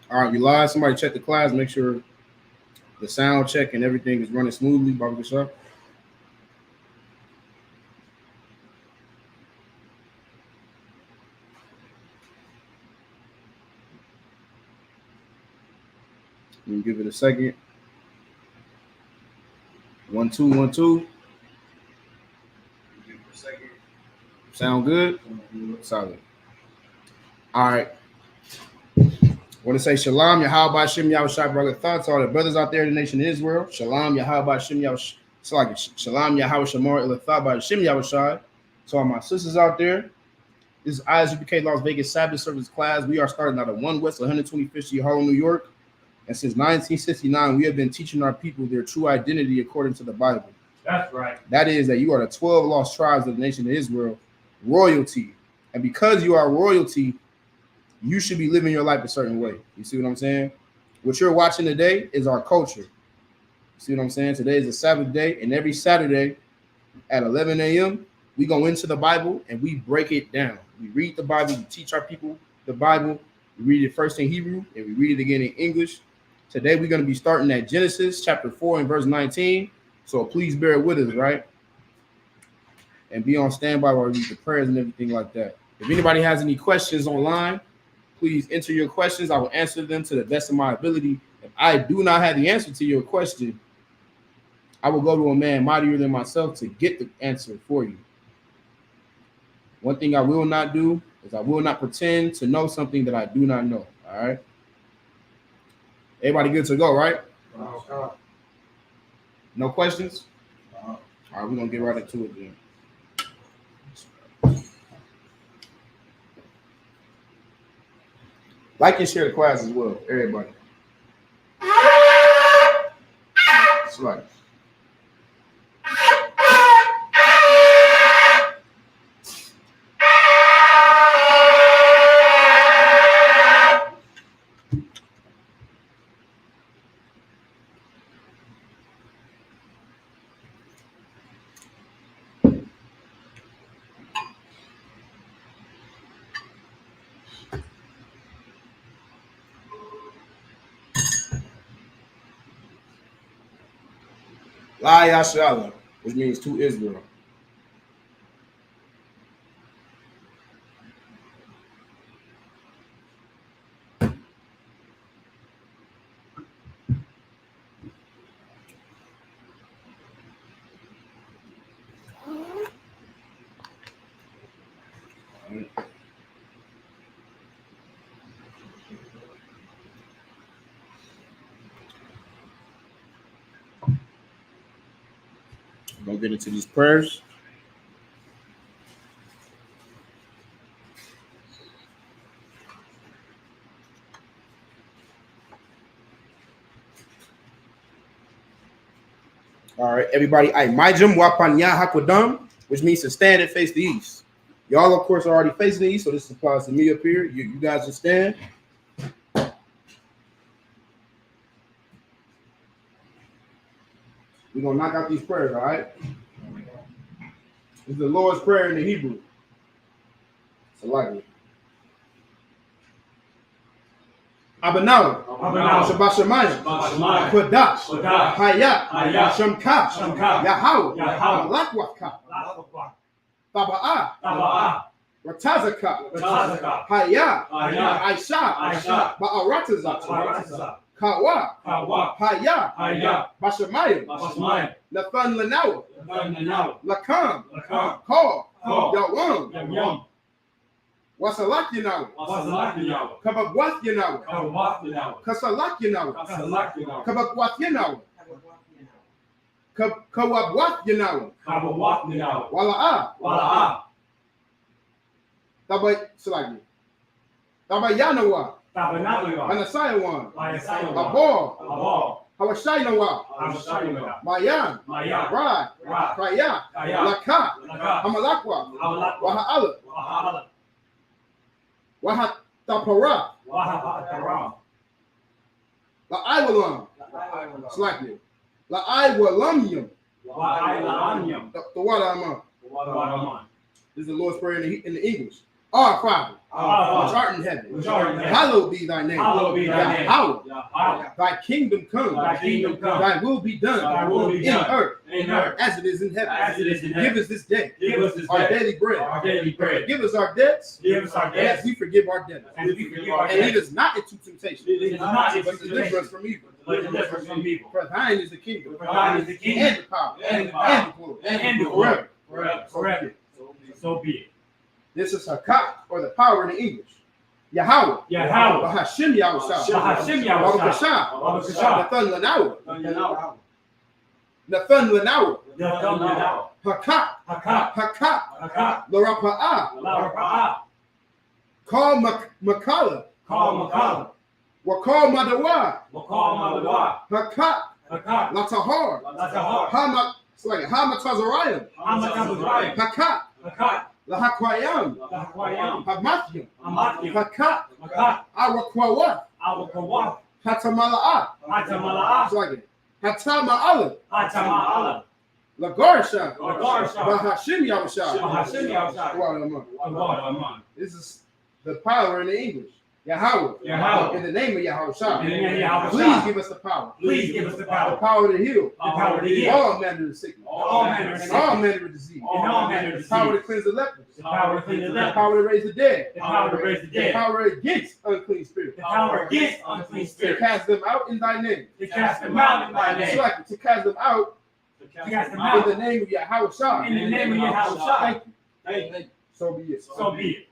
All right, you live. Somebody check the class. Make sure the sound check and everything is running smoothly. Barbara Shah. Let me give it a second. 1 2 1 2. Give it a second. Sound good? Solid. All right. Want to say shalom, Yahweh Shem Yahushai, brother. Thoughts, all the brothers out there in the nation of Israel. Shalom, Yahweh Shem Yahushai. Shalom, Yahweh Shamar, Ilathah, Shem Yahushai. So all my sisters out there, this is Isupk Las Vegas Sabbath service class. We are starting out at 1 West 125th Street, Harlem, New York. And since 1969, we have been teaching our people their true identity according to the Bible. That's right. That is that you are the 12 lost tribes of the nation of Israel, royalty. And because you are royalty, you should be living your life a certain way. You see what I'm saying? What you're watching today is our culture. You see what I'm saying? Today is a Sabbath day, and every Saturday at 11 a.m., we go into the Bible and we break it down. We read the Bible, we teach our people the Bible. We read it first in Hebrew, and we read it again in English. Today, we're going to be starting at Genesis chapter 4 and verse 19. So please bear with us, right? And be on standby while we read the prayers and everything like that. If anybody has any questions online, please enter your questions. I will answer them to the best of my ability. If I do not have the answer to your question, I will go to a man mightier than myself to get the answer for you. One thing I will not do is I will not pretend to know something that I do not know. All right? Everybody good to go, right? No questions? All right, we're going to get right into it then. Like and share the class as well, everybody. It's like La Yashala, which means to Israel. We're going to get into these prayers. All right, everybody. Majum Wapanya Hakwadam, which means to stand and face the east. Y'all, of course, are already facing the east, so this applies to me up here. You guys just stand. We're going to knock out these prayers, all right? This is the Lord's Prayer in the Hebrew. It's a likely. Abanaw, Shabbat Shemayim, Kodash, Hayat, Shamka, Yahweh, Malakwaka, Taba'ah, Ratazaka, Hayat, Aisha, Ba'aratazak, Kawa, Hayat, Bashamayim, Nathan Lanawa, Lakam, Kor, Yawam, Wasalak Yanawa, Kabagwath Yanawa, Kasalak Yanawa, Kabagwath Yanawa, Kawabwath Yanawa, Wala'ah, Tabay Salagi, Tabayanawa, Anasayawan, Abor, Hawashaynawa, Mayan, Rad, Kraya, Laka, Hamalakwa, Waha'ala, Wahatapara, La'aiwalam, Slackly, La'aiwalamium, the water I'm on. This is the Lord's Prayer in the English. Our Father, Our which art in heaven, which art in heaven, hallowed be thy name. hallowed be thy name. Yahweh, thy kingdom come, Thy kingdom come, thy will be done, thy will be in done earth in earth as it is in heaven. as it is in heaven. Give us this day Give us this our day daily bread. our daily bread. Give us our debts, Give us our as debts we forgive our debtors. as we forgive our And lead debtors. us not into temptation, Lead us not into but deliver us temptation, from evil. but deliver us from evil. For thine is the kingdom, For thine is the kingdom, and the power, and the power, and the glory, and the forever. glory, forever. So be it. This is Hakak, or the power in the English. Yahweh, Yahweh, Bahashim Yahushua, Bahashim Babakashah, Babakashah, Nathan Lanawa, Yanawa, Nathan Lanawa, Yanawa, Hakak, Hakak, Hakak, Hakak, Larapa'ah, Larapa'ah, Call Makala, Call Makala, Wakal Madawa, Wakal Madawa, Hakak, Hakak, Latahar, Latahar, Hama, it's like Hamatazarayim, Hamatazarayim, Hakak, Hakak, Lahakwayam, Lahakwayam, Hamathyam, Hamatyam, Hakak, Hakak, Awakwawat, Awakawat, Hatamala'a, Hatamala'a, it's like it, Hatama'ala, Hatama'ala, Lagarsha, Lagarsha, Bahashim Yahushua, Bahashim Yahushua, Yahushua. This is the power in the English. Yahweh. Yahweh. In the name of Yahushua. In the name of Yahushua. Please give us the power. Please give us the The power. power to heal. The power to heal. All manner of sickness. All manner of And sickness. all manner of disease. And all manner of The disease. power to cleanse the lepers. The power to cleanse the The lepers. power to raise the dead. The power to raise the The dead. power against unclean spirits. The power against unclean To spirits. cast them out in thy name. To cast them out in thy It's name. like to cast them out To cast them in out the name of Yahushua. in the name of Yahushua. Thank you. Thank you. So be it. So be it.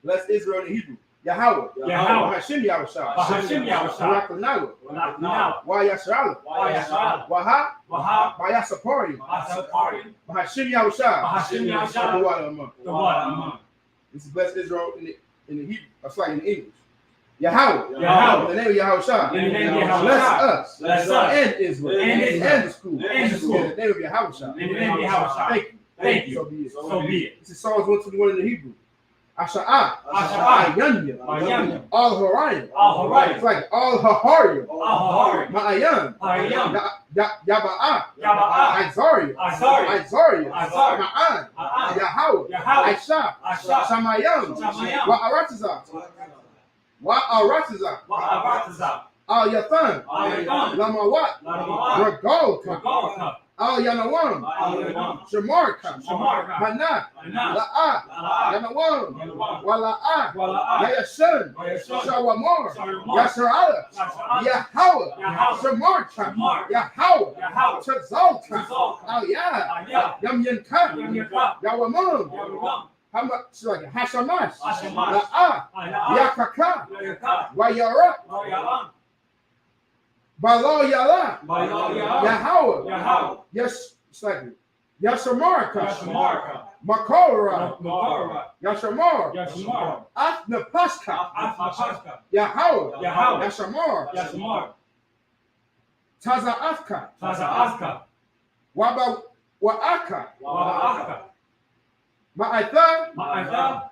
Bless Israel in Hebrew. Yahweh. Yahweh. Bahashim Yahushua. Bahashim Yahushua. Barakanawa. Now, Wa Yasharala. Yashua, Waha. Wahab, Bayasapari. Asapari, Bahashim Yahushua. Bahashim Yahushua, the one among. This is bless Israel in the Hebrew. That's like in English. Yahweh. Yahweh. In the name of Yahushua. In the name of Yahushua. Bless us. Bless us. And Israel. And Israel. the school. And the school. In the name of Yahushua. In the name of Yahushua. Thank you. Thank you. So be it. So be it. This is Psalms 121 in the Hebrew. Asha'ah. Asha'ah. Ayanya. Ayanya. All Horion. All Horion. It's like all Haharia. All Horion. Ma'ayan. Ma'ayan. Yaba'ah. Yaba'ah. Izaria. Izaria. Izaria. Izaria. Ma'an. Ma'an. Yahweh. Yahweh. Aisha. Aisha. Shamayam. Shamayam. Wa'aratazah. Wa'aratazah. Wa'aratazah. Al Yathan. Al Yathan. Lamawat. Lamawat. Regalka. Regalka. Al Yanawam. Al Yanawam. Shamarka. Shamarka. Hana. Hana. La'ah. La'ah. Yanawam. Yanawam. Wala'ah. Wala'ah. Yayashan. Yayashan. Shawamar. Shawamar. Yasharala. Yasharala. Yahweh. Yahweh. Shamarka. Shamarka. Yahweh. Yahweh. Chazalka. Chazalka. Al Yah. Al Yah. Yamyanka. Yamyanka. Yawamam. Yawamam. Hashamash. Hashamash. La'ah. La'ah. Yakaka. Yayaka. Wayara. Yalam. Balo Yala. Bayal Yalam. Yahweh. Yahweh. Yes, second. Yashamarka. Yashamarka. Makora. Makora. Yashamar. Yashamar. Atnapaska. Atmashka. Yahweh. Yahweh. Yashamar. Yashamar. Tazaafka. Tazaafka. Waba Wa'aka. Wa'aka. Ma'aitha. Ma'aitha.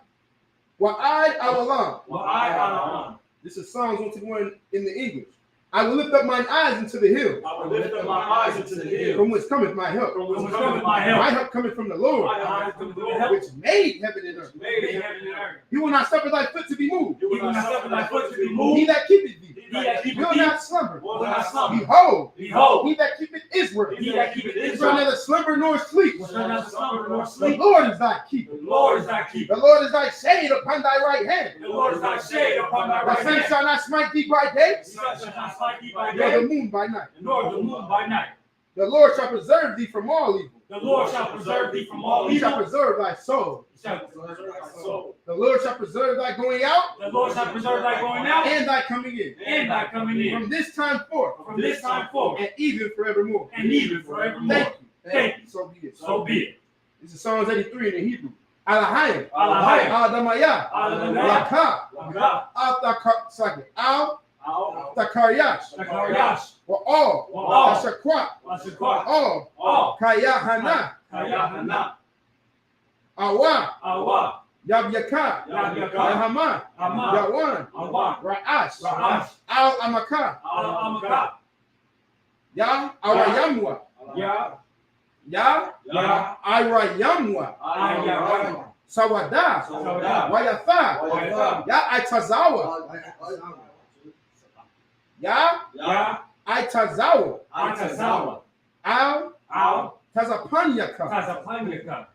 Wa'ai Alalam. Wa'ai Alalam. This is Psalms 121 in the English. I will lift up mine eyes into the hills. I will lift up my eyes into the hills. From whence cometh my help. From whence cometh my help. My help cometh from the Lord, My help cometh from the Lord, which made heaven and earth. made heaven and earth. He will not suffer thy foot to be moved. He will not suffer thy foot to be He moved. that keepeth thee He that keepeth will thee not slumber. will not slumber. Behold, Behold, he that keepeth Israel he that keepeth shall Israel neither slumber nor sleep. shall not slumber nor The sleep. Lord is thy keeper. The Lord is thy keeper. The Lord is thy shade upon thy right hand. The Lord is thy shade upon thy The right sun hand. shall not smite thee by day, The sun shall not smite thee by nor the day, moon by night. nor the moon by night. The Lord shall preserve thee from all evil. The Lord shall preserve thee from all He shall evil. preserve thy soul. He shall preserve thy soul. The Lord shall preserve thy going out The Lord shall preserve thy going out and thy coming in. and thy coming in. From this time forth From this time forth and even forevermore. and even forevermore. Thank you. Thank you. So be it. So be it. This is Psalms 83 in the Hebrew. Alahayim. Alahayim. Adamaya. Adonai. Laka. Laka. Takariyash. Zakarias. Or all. All. Ashakwa. Wasakwa. All. All. Kayahana. Kayahana. Awa. Awa. Yabyaka. Yabyaka. Yahama. Hama. Yawan. Awa. Ra'ash. Ra'ash. Al Amaka. Al-Amaka. Yah. Awayamwa. Ya. Ya Ya. Airayamwa Ayarayamwa. Sawada Sawada. Wayatha Wayatha. Ya Aitazawa Ya Ya. Aitazawa Atazawa. Al Al. Tazapanyaka Tazapanyaka.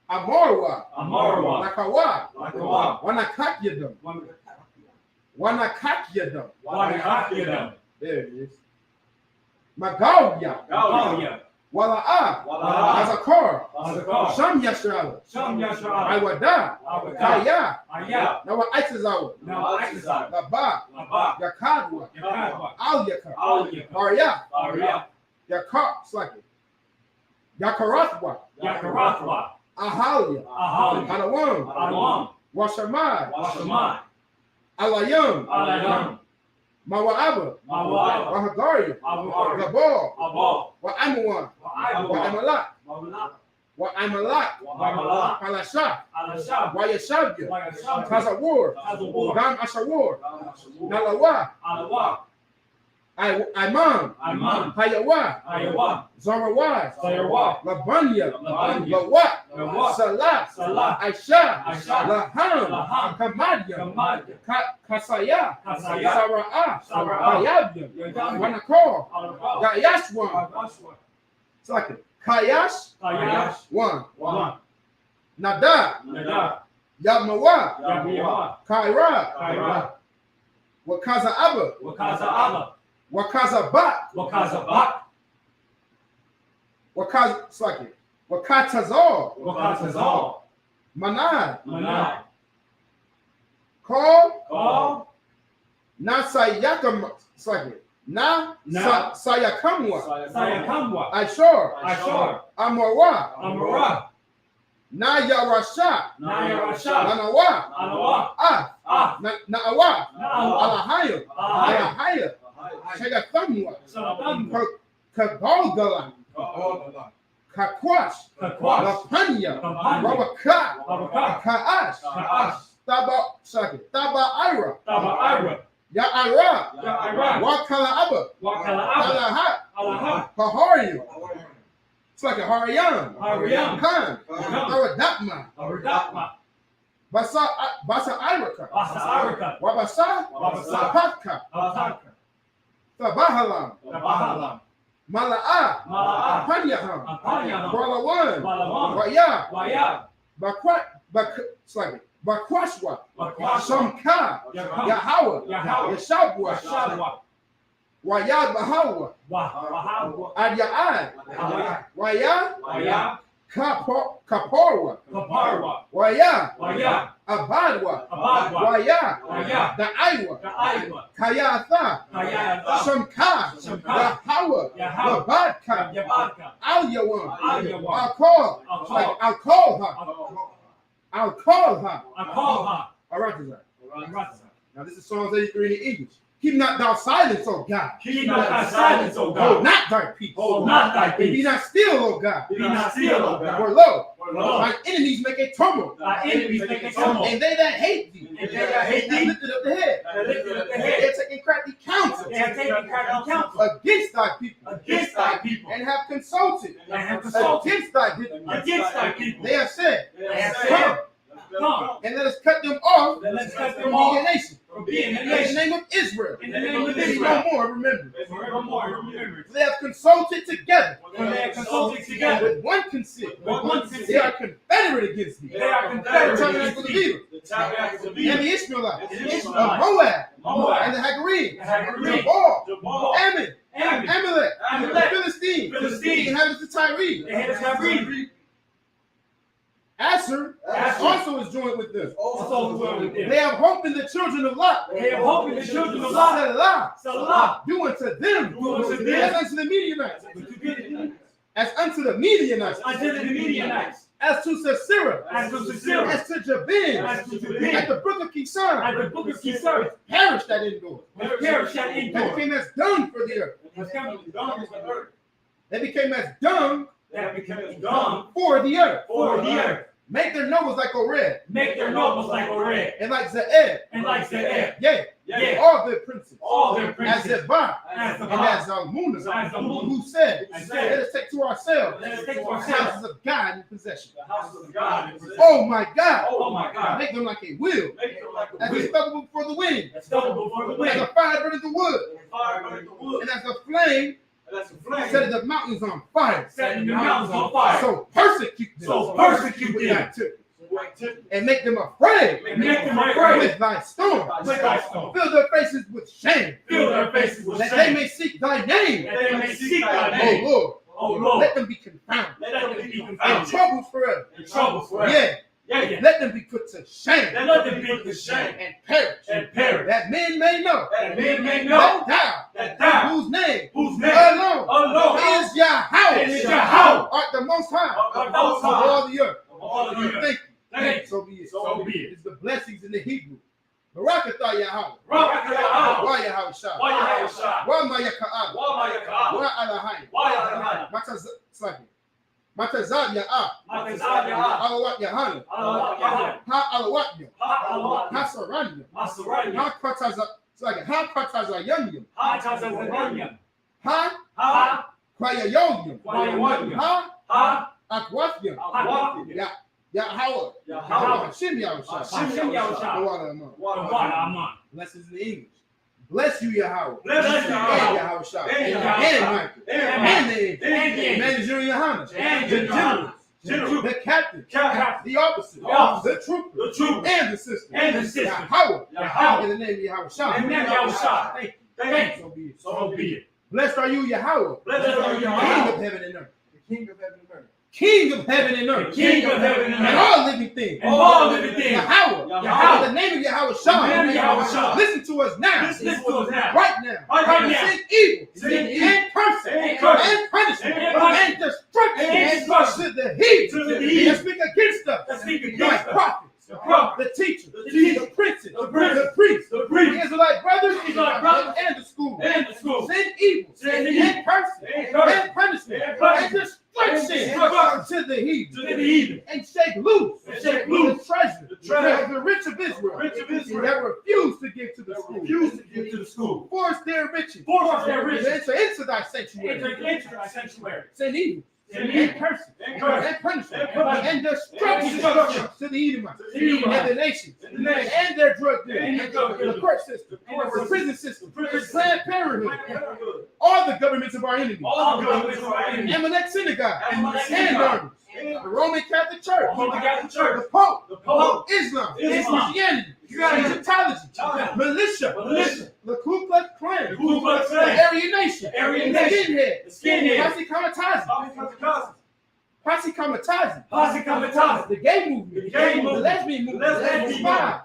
Amorwa Amorwa. Nakawa Lakawa. Wanakakyadam Wanakakyadam. Wanakakidam. There it is. Magawya Gauya. Wala'a Wala'a. Azakar Azakar. Sham Yashara Sham Yashara. Iwada Awada. Kaya Aya. Nawa Aitazawa Now Aitazar. Laba Laba. Yakadwa Yakadwa. Al Yaka Alyaka. Arya Arya. Yakar Slaki Yakarathwa Yakarathwa. Ahalia Ahali. Adawam Adawam. Washamai Washamai. Alayam Alayam. Mawa'aba Mawa'aba. Wahagaria Awar. Gabor Abal. Wa'amawan Wa'aiwa. Wa'amalak Mawla. Wa'amalak Wa'amala. Palasha Alashab. Wayashabya Wayashab. Tazawar Tazawar. Gam Ashawar Alashawar. Nalawa Alawa. Imam Iman. Hayawa Ayawa. Zarawai Sayarwa. Labanya Labanya. Lawat Lawat. Salah Salah. Aisha Aisha. Laham Laham. Kamadia Kamadia. Kasaya Kasaya. Sara'ah Sara'ah. Hayabya Yagam. Wanakor Alakal. Gayashwan Agashwa. Second Kayash Kayash. one One. Nada Nada. Yamawa Yabiyawa. Kaira Kaira. Wakaza Abba Wakaza Abba. Wakaza Bat Wakaza Bak. Wakaza Second Wakatazar Wakaza Zal. Manad Manai. Call Call. Nasayakam Second Na Na. Sayakamwa Sayakamwa. Ashor Ashor. Amora Amara. Nayarasha Nayarasha. Nanawa Anawa. Ah Naawa Naawa. Alahaya Alahaya. Alahaya Shagatamwa Saladam. Kagalgala Kakwash Kakwash. Lapanya Kampanya. Rabaka Babaka. Kaash Kaash. Taba Ira Taba Ira. Ya'ira Ya'ira. Wakala Abba Wakala Abba. Alahat Alaha. Pahariya it's like a Hariyam Hariyam. Khan Khan. Aradapma Aradapma. Basa Iraka Basa Arika. Wabasa Wabasa. Patka Alaka. Tabahalam Tabahalam. Mala'a Mala'a. Panyaham Apanyaham. Balawan Balawan. Waya Waya. it's like Bakwashwa Bakwashwa. Shamka Yakam. Yahawa Yahawa. Yashabwa Yashabwa. Wayad Bahawa Wahawa. Adya'ad Waya. Waya Waya. Kaporwa Kaparwa. Waya Waya. Abadwa Abadwa. Waya Waya. Da'aiwa Ka'aiwa. Kayatha Kayata. Shamka Shamka. Yahawa Yahawa. Labadka Yabadka. Al-Yawan Al-Yawan. I'll call her I'll call her Akoha. all right now this is Psalms 83 in the English. Keep not thou silence, O God. Keep not thy silence, O Hold God. not thy peace. Hold not thy And be peace. not still, O God. Be not still, O God. For lo, For lo, my enemies make a tumult, thy enemies make a tumult. and they that hate thee And they that hate have thee lifted up the head. have lifted up the They head. have taken crafty counsel They have taken crafty counsel against thy people, against thy people. and have consulted And have consulted against thy people. against thy people. They have said, They have Come, said, come, and let us cut them off then let's cut from them being off a nation. from being a In the nation. name of Israel. In the name of Be Israel. no more remembered. Forevermore, remember. They have consulted together When they have consulted together with one consent. with one consent. They are confederate against thee. They are The confederate tabernacle of against thee. Levi, The tabernacles of and Levi, the Ishmaelites, and the of Ishmaelites, Moab, Moab, and the Hagarenes, the Hagarenes, Jabal, Jabal, Ammon, Ammon, Amalek, Amalek, the Philistines, Philistines, the inhabitants of Tyre, the head of Tyre. Asher Asher also is joined with them. Also dwell with them. They have hope in the children of Lot. They have hope in the children of Lot. Selah. Salah. Do unto them Do unto them. as unto the Midianites, But to get as unto the Midianites, unto the Midianites, as to Sisera, as to Sisera, as to Jabin, as to at Jabin, the brook of at Kishon, the book of Kisar, perished that indoor. which perished at They Endor. became as dung for the earth. Has come to dung of the earth. They became as dung That becomes dung for the earth. for the earth. Make their nobles like Oreb. Make their nobles like Oreb. And like Zeeb. And like Zeeb. Yea. Yea. All their princes. All their As princes. Zebah. As And Sabbath. as Zalmunna. As Zalmunna. Who said, Who said, let us take to ourselves Let us take to the ourselves houses of God in possession. the house of God. in possession. Oh my God. Oh my God. Make them like a wheel. Make them like a As a wheel. stubble before the wind. That's stubble before the As wind. a fire burning the wood. And fire burning the wood. And as a flame And that's a flame. setting the mountains on fire. Setting the mountains on fire. So persecute them. So persecute with them. thy temper. And make them afraid And make them afraid with thy storm. with thy stone. Fill their faces with shame. Fill their faces with That they shame. may seek thy name. That they may seek thy Oh name. Lord. Oh Lord. Let them be confounded. Let them be And confounded. troubled forever. In trouble forever. Yeah. Yeah. Let them be put to shame. Let them be put to shame. And perish. And perish. That men may know. That men may That know thou. that thou, Whose name. whose name Alone. alone Is Yahweh. is Yahweh. Art the most high. Of the Most Of High. all the earth. Of all the earth. Thank you. Thank you. So be it. So be it. It's the blessings in the Hebrew. Barakatah Yahweh. Barakatah Yahweh. Wa Yahweh Shah. Why you have a shot? Wa Ma Yaka'ah. Why you have Wa Alahai. Why you have Matazad Ya'ah. Matazad Alawat Yahana. Yahweh. Ha Alawat Yah. Ha Ha Saranya. Masaranya. Ha Kratazah. It's like Ha Kratazayanyam. Ha Tazazanya. Ha Ha Kwayayoyam. Kwayawanya. Ha Ha Akwatyam. Akwati. Yahweh. Yahweh. Hashem Yahushua. Hashem Yahushua. The water among. Why am I? Blessings in the English. Bless you, Yahweh. Bless you, And Yahweh. Yahushua. And And Yahushua. Michael. And And the angels. And the angels. Manager Yohana. And The the generals. generals. The captain. Captain. The officer. The officer. The trooper. The trooper. And the sister. And the sister. Yahweh. Yahweh. In the name of Yahushua. In the name of Yahushua. Thank you. Thank you. So be it. So be it. Blessed are you, Yahweh. Blessed are you, King Yahweh. of heaven and earth. The King of heaven and earth. King of heaven and earth. King of heaven and And earth. all living things. And all living things. Yahweh. Yahweh. In the name of Yahweh In the name of Yahweh Shah. Shah. Listen to us now. Listen to us now. Right now. Right now. Send evil. Send evil. And curse. And curse. And punishment. And punishment. And destruction. And destruction. To the heathen. To the heathen. That speak against us. That speak against Like us. prophets. The prophet. The teachers. The teachers. The princes. The princes. The priests. The The priest. Israelite brothers. Israelite brothers. And the school. And the school. Send evil. Send evil. And curse. And curse. And punishment. And punishment. And destruction. And To the heathen. To the heathen. And shake loose. And shake loose. The treasure. The treasure. Of the rich of Israel. Rich of Israel. That refuse to give to the school. Refuse to give to the school. Force their riches. Force their riches. Enter into thy sanctuary. Enter into thy sanctuary. Send evil. Send And evil. curse. And curse. And punishment. And punishment. And destruction. destruction. To the Edomites. To the Edomites. And the nations. And the nations. And their drug And their dealers. drug dealers. The court system. The court The system. prison system. The prison Planned Parenthood. All the governments of our enemies. All the governments of our enemies. Amalek synagogue. Amalek And synagogue. armies. The Roman Catholic Church. Roman Catholic Church. The Pope. The Pope. Islam. Islam. Christianity. Christianity. Egyptology. Militia. Militia. The Ku Klux Klan. The Ku Klux The Klan. Aryan Nation. Aryan Nation. Skinhead. The skinhead. Posse Kamatazi. Posse Kamatazi. Posse Kamatazi. The gay movement. The gay The movement. lesbian movement. The lesbian Spies.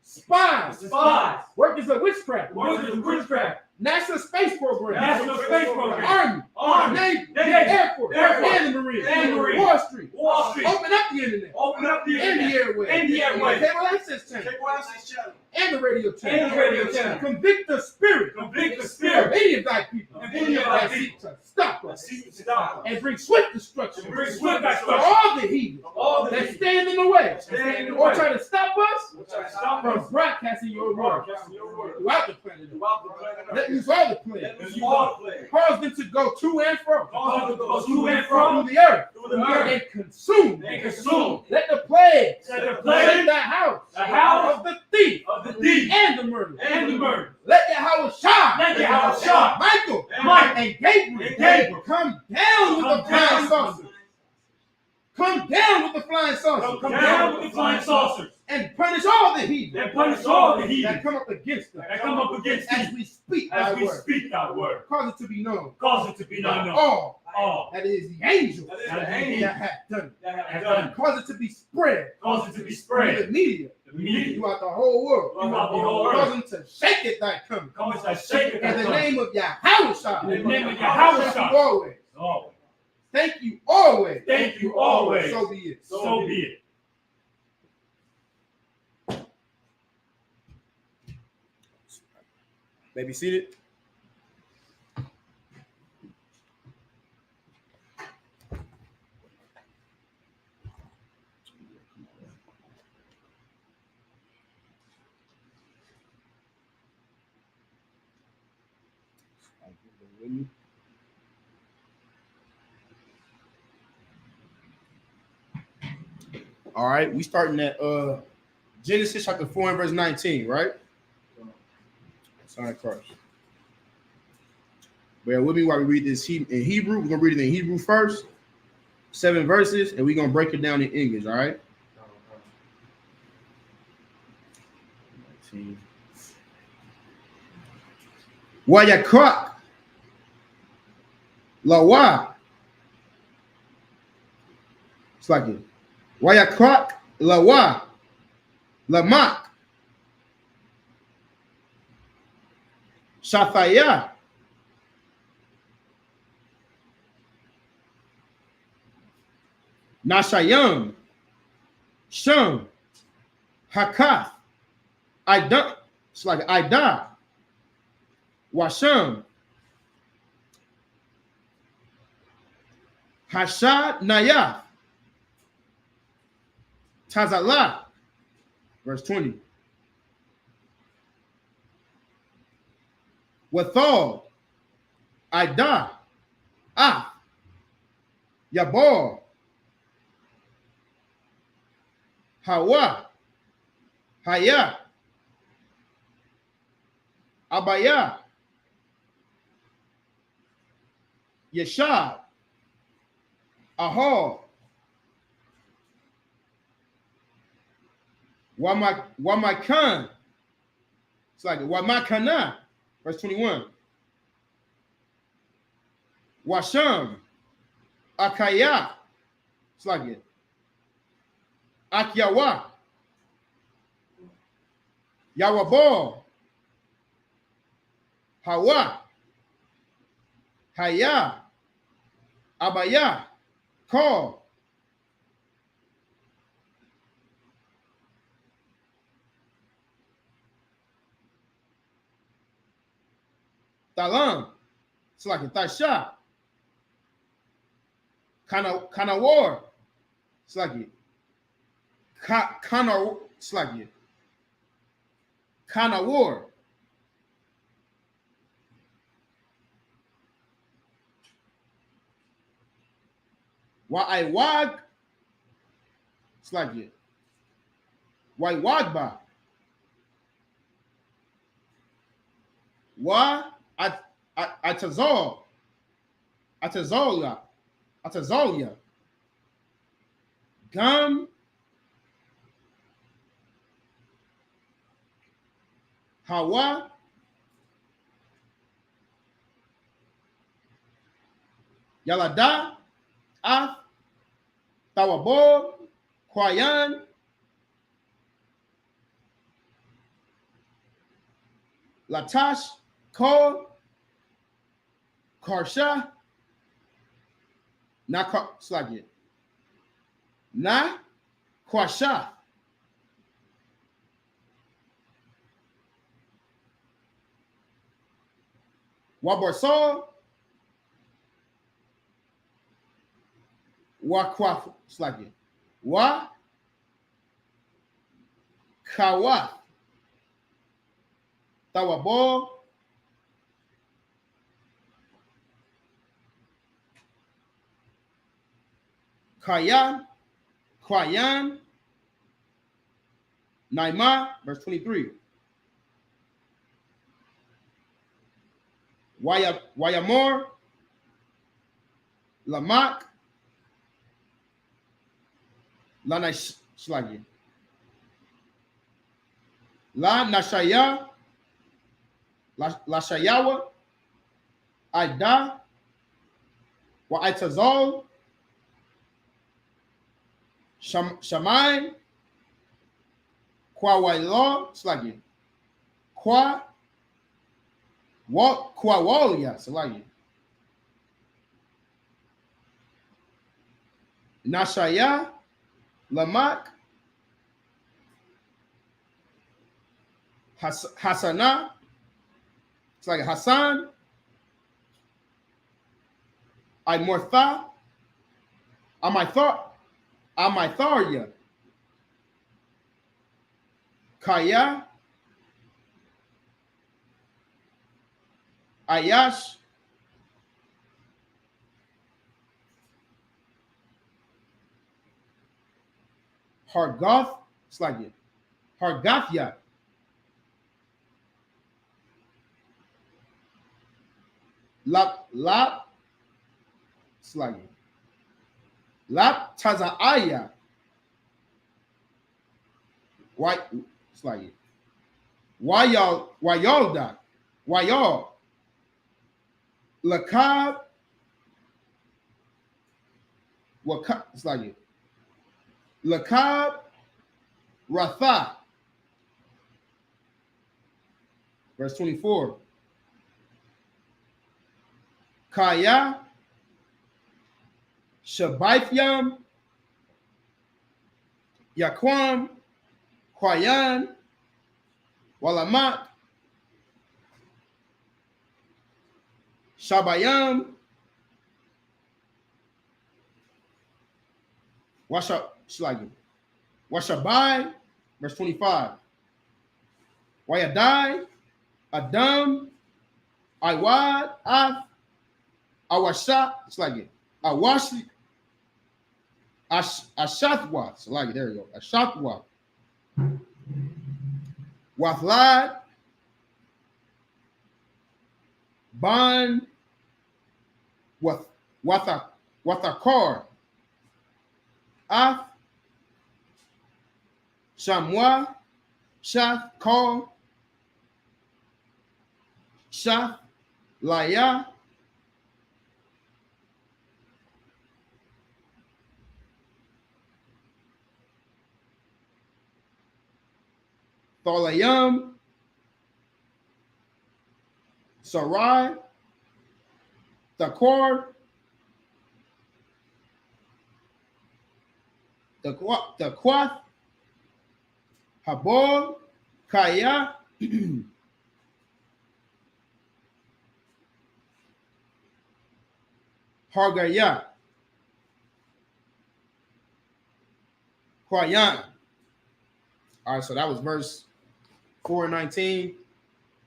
Spies. The spies. Workers of witchcraft. Workers of witchcraft. NASA space program. National Space Program. Army. Army. Navy. Navy. Air Force. Air Force. And the Marines. And the Marines. Wall Street. Wall Street. Open up the internet. Open up the And the internet. airways. And the airways. Cable access channel. And the radio channel. And the radio channel. Convict the spirit. Convict the Of spirit. any of thy people. Of any of thy that seek people. to stop That us. seek to stop us. And bring swift destruction. And bring swift For destruction. all the heathen All the that heathen stand in the way. stand in the Or way. try to stop us Stop from us. broadcasting your word Broadcasting your word. throughout the planet. Throughout the planet. Let use all the planet. Let us use all the planet. Cause them to go to and fro. Cause them to go to and Through fro. the earth. Through the earth. And consume. And consume. Let the plagues. Let the plague. The house. The house. Of the thief. Of the thief. And the murderer. And the murder. Let Yahweh shine. Let Yahweh shine. Michael. And Michael. And Gabriel. And Gabriel. Come down with the Come flying down. saucer. Come down with the flying saucer. Come down with the flying saucers. And punish all the heathen. And punish all the That heathen come up against us. that come up against As thee. we speak As thy we word. speak thy word. Cause it to be known. Cause it to be known. All All that is the angel That is that the angel hath done it. that have done. Cause it to be spread. Cause it to be Through spread. the media. The media. Throughout the whole world. Throughout the whole Cause earth. them to shake it thy coming. Come and shake it. In the name of Yahweh Shah. In the name of Yahweh Thank Shah. you always. Always. Thank you always. Thank you always. So be it. So be it. May be seated. All right, we starting at Genesis chapter 4 and verse 19, right? Sign Christ. Bear with me while we read this in Hebrew. We're gonna read it in Hebrew first, 7 verses, and we're gonna break it down in English, all right? 19. Wayakrak Lawa. It's like it. Wayakrak Lawa Lamak Shafaya Nashayam Shum Hakath Ida. It's like Ida Washam Hashad Nayah Tazalah. Verse 20. Wathal Ida Ah Yabor Hawa Haya Abaya Yeshab Ahor Wamakan. It's like Wamakana. Verse 21. Washam Akaya. It's like it. Akyawa Yawabo Hawa Haya Abaya Ko Talam. It's like a Tasha Kana war. It's like it. Kana. It's like it. Kana war. Wa I wag. It's like it. Why wagba. Wa atazol. Atazolia. Atazolia. Gum. Hawa. Yalada. Af. Tawabo. Kwayan. Latash. Ko. Karsha. It's like it. Na Kwasha. Waborso. Wakwaf. It's like it. Wa Kawa. Tawabo. Kayan. Kwayan. Naima. Verse 23. Wayamor. Lamak. Lanash. Slagi. La Nashaya. La Shayawa. Ida. Wa Itazol. Shamai. Kwa Wailo. Slagi. Kwa Walia. Slagi. Nashaya. Lamak. Hasana. It's like Hassan. Imortha. Amitharia. Kaya. Ayash. Hargoth, it's like it. Hargothia. Lap, it's like it. Lap Tazaaya. Why, it's like it. Why y'all die? Why y'all? Lakab, it's like it. Lakab, Ratha. Verse 24. Kaya, Shabaithyam, Yaquam, Kwayan, Walamat, Shabayam, Washabai, verse 25. Wayadai, Adam, Iwad, Af, Awasha, it's like it. Awashi, Ashathwa, it's like it. There you go. Ashathwa. Wathlad, Ban, Wathakar, Af, Shamwa, Shath, Kal, Shath, Laya, Tholayam, Sarai, Thakor, Thakwath, Habor, Kaya, Hargaya, Kwayan. All right, so that was verse 4:19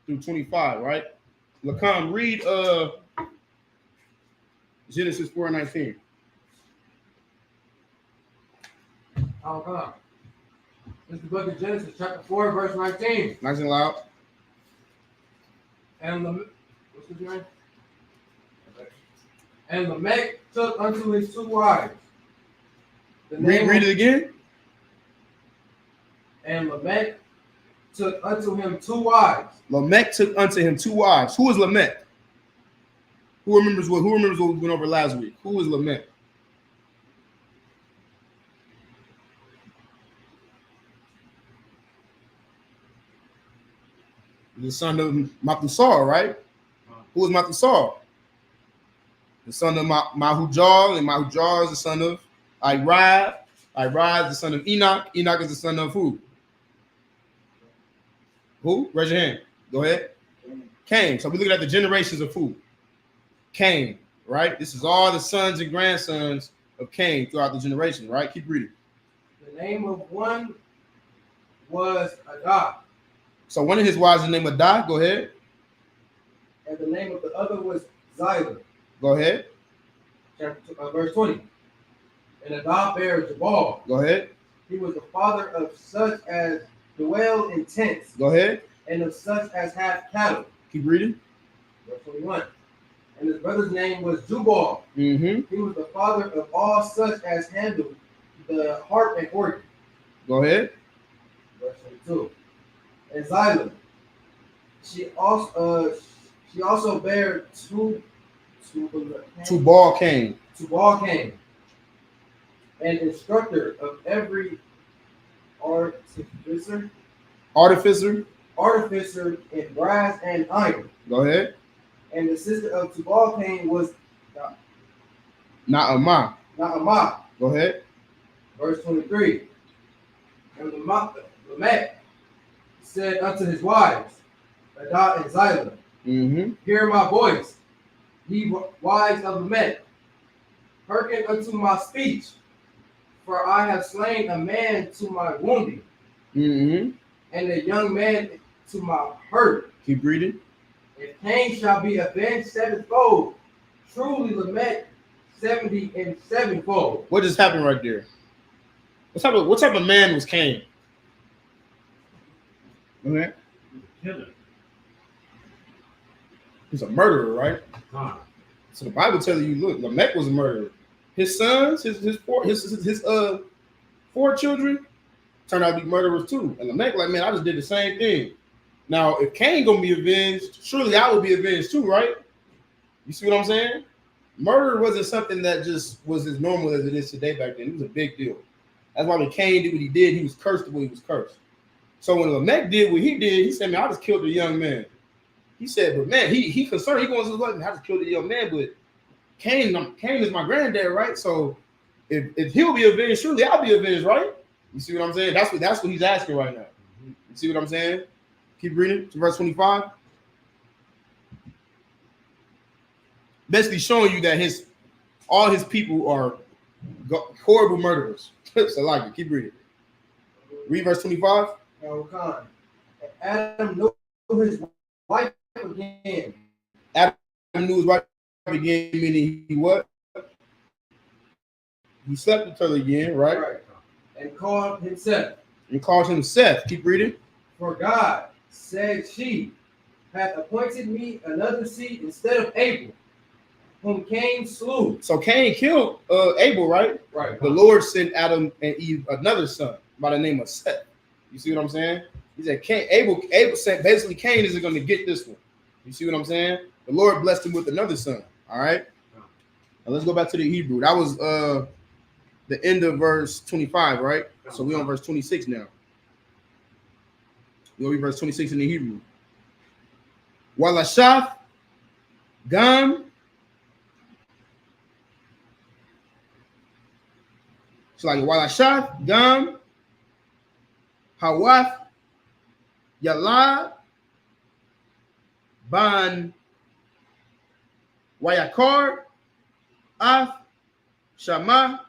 through 25, right? Lacan, read Genesis 4:19. How come? This is the book of Genesis, chapter 4, verse 19. Nice and loud. And what's his name? And Lamech took unto his 2 wives. Read it again. And Lamech took unto him 2 wives. Lamech took unto him 2 wives. Who is Lamech? Who remembers what we went over last week? Who is Lamech? The son of Mathussal, right? Who is Mathussal? The son of Mahujal, and Mahujal is the son of Irad. Irad is the son of Enoch. Enoch is the son of who? Who? Raise your hand. Go ahead. Cain. So we're looking at the generations of who? Cain, right? This is all the sons and grandsons of Cain throughout the generation, right? Keep reading. The name of one was Adah. So one of his wives is named Adah. Go ahead. And the name of the other was Zillah. Go ahead. Verse 20. And Adah bare Jabal. Go ahead. He was the father of such as dwell in tents. Go ahead. And of such as have cattle. Keep reading. Verse 21. And his brother's name was Jubal. Mm-hmm. He was the father of all such as handled the harp and organ. Go ahead. Verse 22. And Zillah, she also bare Tubal Cain. Tubal Cain, an instructor of every artificer in brass and iron. Go ahead. And the sister of Tubal Cain was Naamah. Naamah. Go ahead. Verse 23. And Lamech said unto his wives, Adah and Zillah, Mm-hmm. hear my voice, ye wives of Lamech, hearken unto my speech, for I have slain a man to my wounding, Mm-hmm. and a young man to my hurt. Keep reading. If Cain shall be avenged 7-fold, truly Lamech 70 and 7-fold. What just happened right there? What type of man was Cain? Okay. Killer. He's a murderer, right? Huh. So the Bible tells you, look, Lamech was a murderer. His sons, his four children turned out to be murderers too. And Lamech, like, man, I just did the same thing. Now, if Cain gonna be avenged, surely I will be avenged too, right? You see what I'm saying? Murder wasn't something that just was as normal as it is today back then. It was a big deal. That's why when Cain did what he did, he was cursed the way he was cursed. So when Lamech did what he did, he said, man, I just killed a young man. He said, but man, he concerned, he goes to his I just killed a young man, but Cain is my granddad, right? So if he'll be avenged, surely I'll be avenged, right? You see what I'm saying? That's what he's asking right now. You see what I'm saying? Keep reading to verse 25. Basically showing you that all his people are horrible murderers. So like it. Keep reading. Read verse 25. Adam knew his wife again. Adam knew his wife again, meaning he what? He slept with her again, right? And called him Seth. And called him Seth. Keep reading. For God, said she, hath appointed me another seed instead of Abel, whom Cain slew. So Cain killed Abel, right? Right. The Lord sent Adam and Eve another son by the name of Seth. You see what I'm saying? He said Abel said basically Cain isn't going to get this one. You see what I'm saying? The Lord blessed him with another son. All right. Now let's go back to the Hebrew. That was the end of verse 25, right? So we're on verse 26 now. We'll read verse 26 in the Hebrew. Walashaf Gam. It's like Walashaf Gam Hawath Yalad Ban Wayakar Af Shama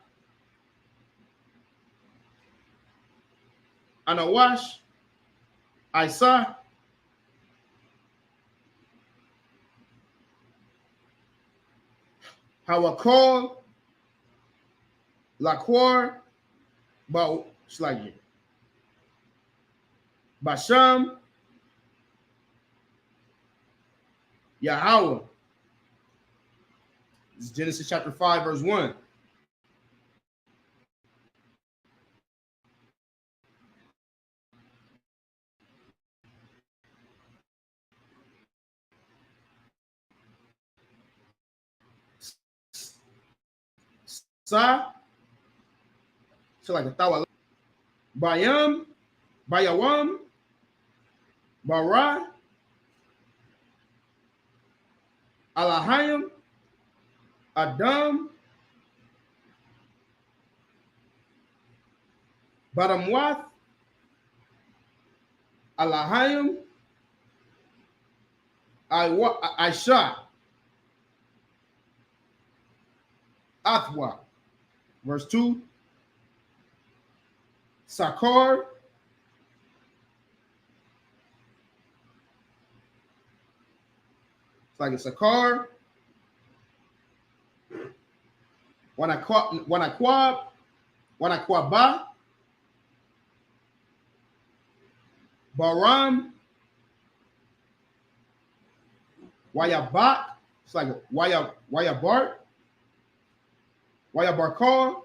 Anawash Isa Hawakol Laquar Slagi Basham Yahweh. This is Genesis chapter 5, verse 1. Sa, so like a tawa. Bayam, Bayawam, Bara, Alahayim, Adam, Badamwath, Alahayim, Aisha, Athwa. Verse 2. Sakar, it's like a Sakar, Wanakwaba, Baram, Wayabat, it's like Wayabart, Wayabarkar,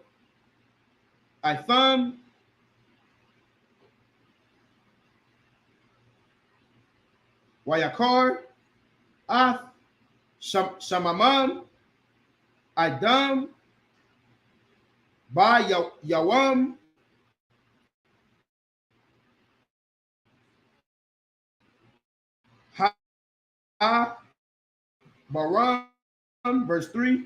Itham, Wayakar, Ath, Shamamam, Idam, Ba Yawam, Ha, Baram, verse 3.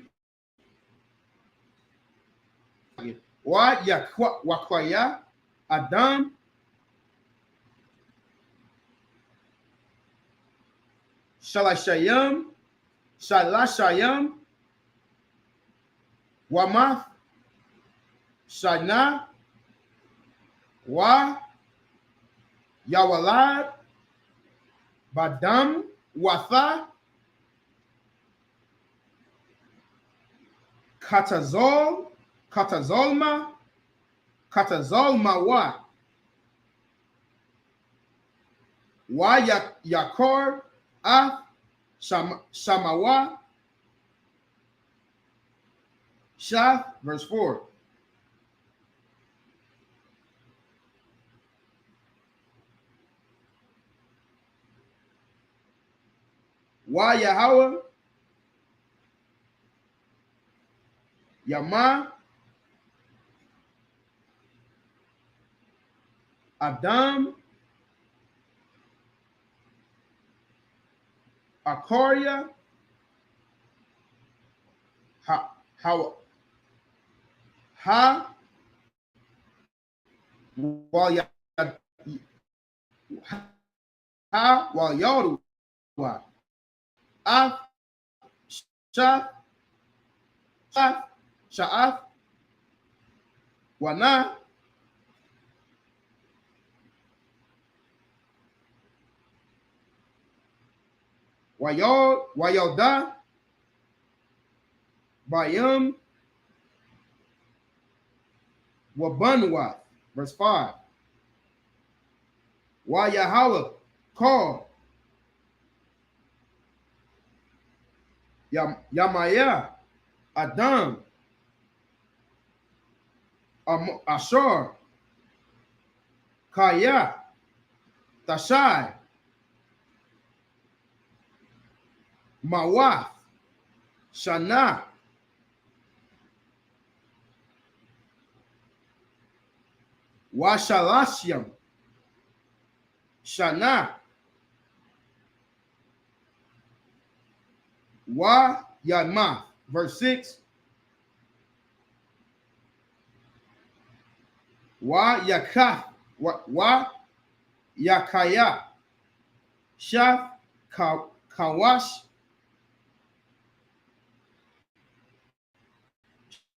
Wa Wakwaya, Adam, Shalashayam, Wamath, Shana, Wa, Yawalad, Badam, Watha, Katazolma, Katazal mawa. Wa yakor af shamawa. Shaf, verse 4. Wa Yahweh Yama Adam Akaria ha while ya ha while y'all wa af sha sha'af wana while y'all da bayam wabanwa, verse 5. While Yahweh called Yamaya Adam Ashar Kaya Tashai Mawaf Shana Washalashyam Shana Wa Yama, verse 6. Wa Yakah Wa Yakaya Shaf Kawash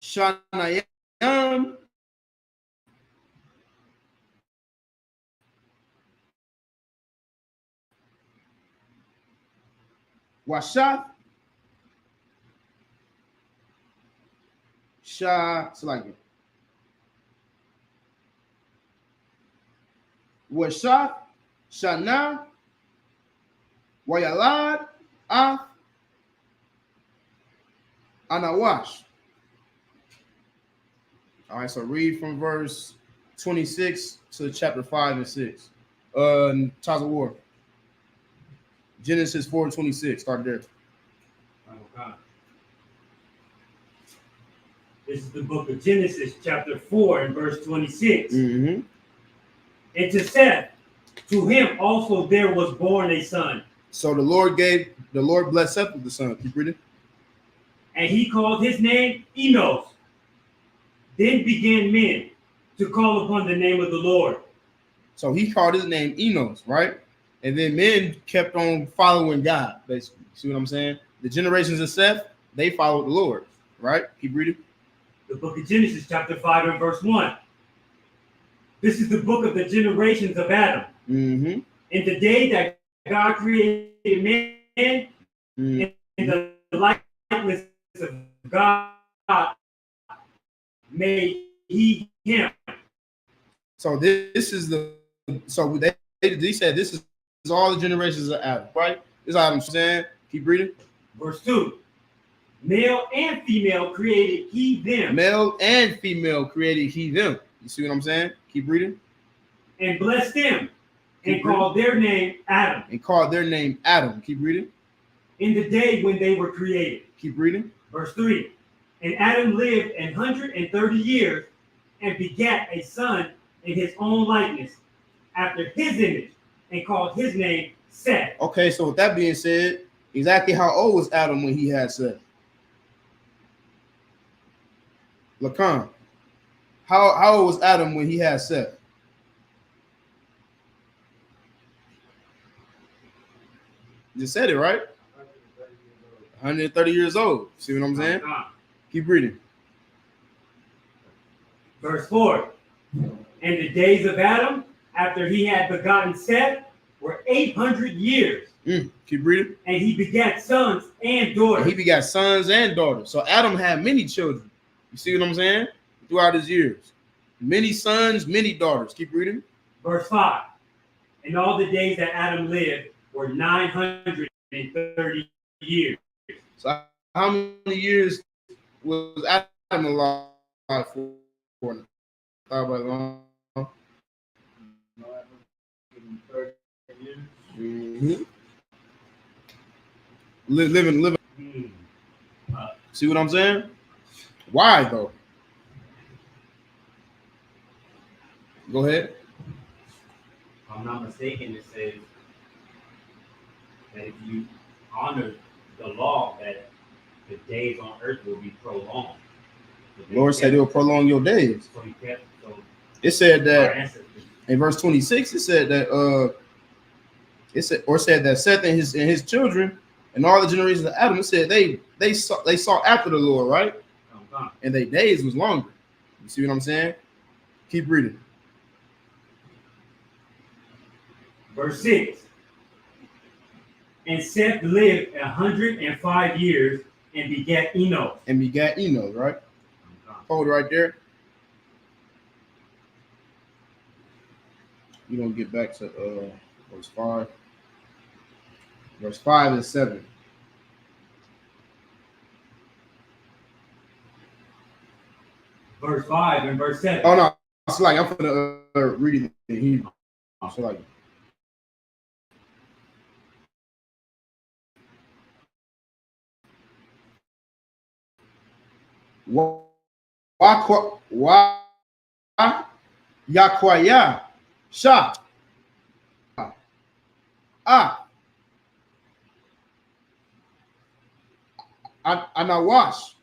Shanayam Washaf Salagi Washaf Shana Wayalad Af Anawash. All right, so read from verse 26 to chapter 5 and 6. Taz of War. Genesis 4:26. Start there. Okay. This is the book of Genesis, chapter 4, and verse 26. Mm-hmm. And to Seth, to him also there was born a son. So the Lord blessed Seth with the son. Keep reading. And he called his name Enos. Then began men to call upon the name of the Lord. So he called his name Enos, right? And then men kept on following God, basically. See what I'm saying? The generations of Seth, they followed the Lord, right? Keep reading. The book of Genesis, chapter 5, and verse 1. This is the book of the generations of Adam. Mm-hmm. In the day that God created man, in the likeness of God made he him. So this is they said this is all the generations of Adam, right? This is Adam saying. Keep reading. Verse 2. Male and female created he them. Male and female created he them. You see what I'm saying? Keep reading. And blessed them and called their name Adam. And called their name Adam. Keep reading. In the day when they were created. Keep reading. Verse 3. And Adam lived 130 years and begat a son in his own likeness, after his image, and called his name Seth. Okay, so with that being said, exactly how old was Adam when he had Seth? Lacan. How old was Adam when he had Seth? You just said it, right? 130 years old. See what I'm saying? Keep reading. Verse 4. And the days of Adam, after he had begotten Seth, were 800 years. Keep reading. And he begat sons and daughters. And he begat sons and daughters. So Adam had many children. You see what I'm saying? Throughout his years. Many sons, many daughters. Keep reading. Verse 5. And all the days that Adam lived were 930 years. So how many years was Adam alive for? Thought about it long. Mm-hmm. Living. See what I'm saying? Why though? Go ahead. If I'm not mistaken, it says that if you honor the law, that the days on earth will be prolonged. The Lord said it will prolong your days. So he kept, so it said that in verse 26, it said that said that Seth and his children and all the generations of Adam, it said they sought after the Lord, right? And their days was longer. You see what I'm saying? Keep reading. Verse 6. And Seth lived 105 years and begat Enos. Right? Hold right there. You're gonna get back to verse 5. Verse 5 and 7. Verse 5 and verse 7. Oh no, it's like I'm gonna read it in Hebrew. So like why Yakwaya Sha Anawash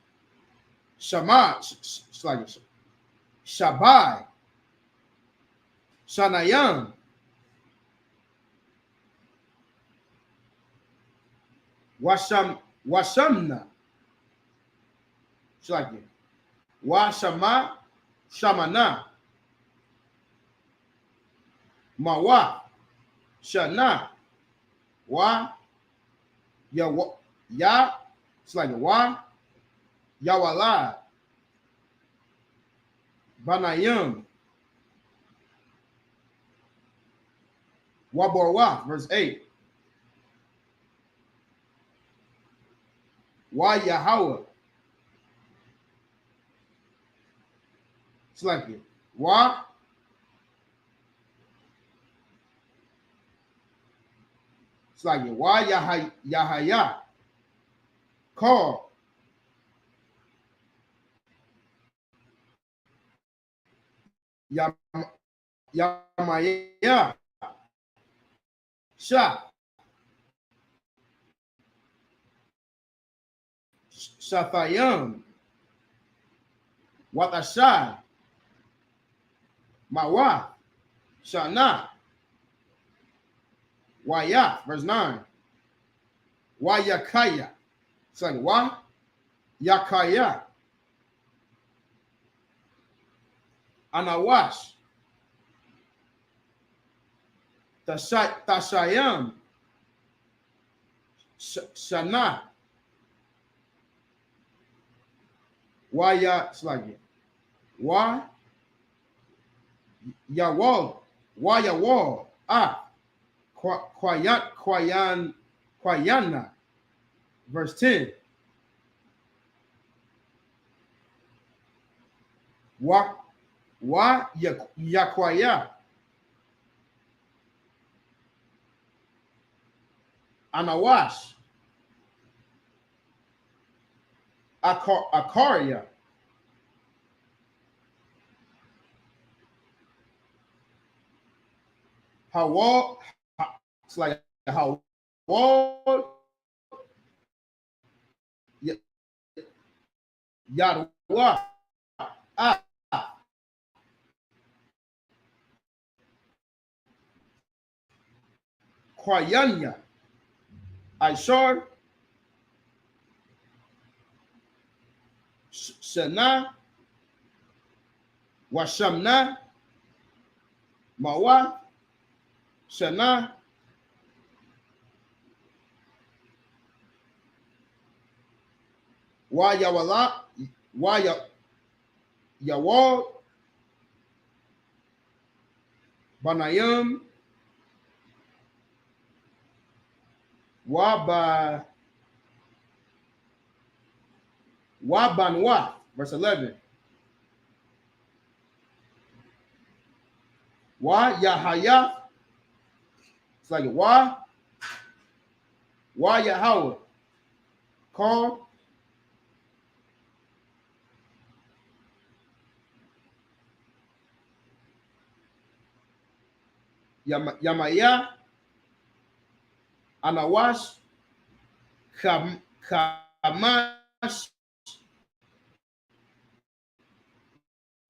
Shama Shabai Shanayam Washamna Shlaki Washama Shamana Mawa Shana Wa Ya it's like Wa Yawala Banayam Waborwa, verse 8. Wa Yahweh. It's like it. Wa it's like it. Wa Yahaya. Call. Yamaya. Sha. Shathayam. Watasha. Mawa. Shana. Waya. Verse 9. Wayakaya. It's like Wa. Yakaya. Anawash. Tashayam. Shana. Waya. It's like it. Wa. Yawal. Wayawal. Kwayana. Verse 10. Wa Yakwaya. Anawash. Akaria. Hawal. It's like Hawal. Yadwa. Kwayanya. Aishar. Shana. Washamna. Mawa. Shana. Wayawala. Yawal. Banayim Wabanwa. Verse 11. Wa Yahaya. It's like Wa Yahweh. Call Yamaya Anawash Kamash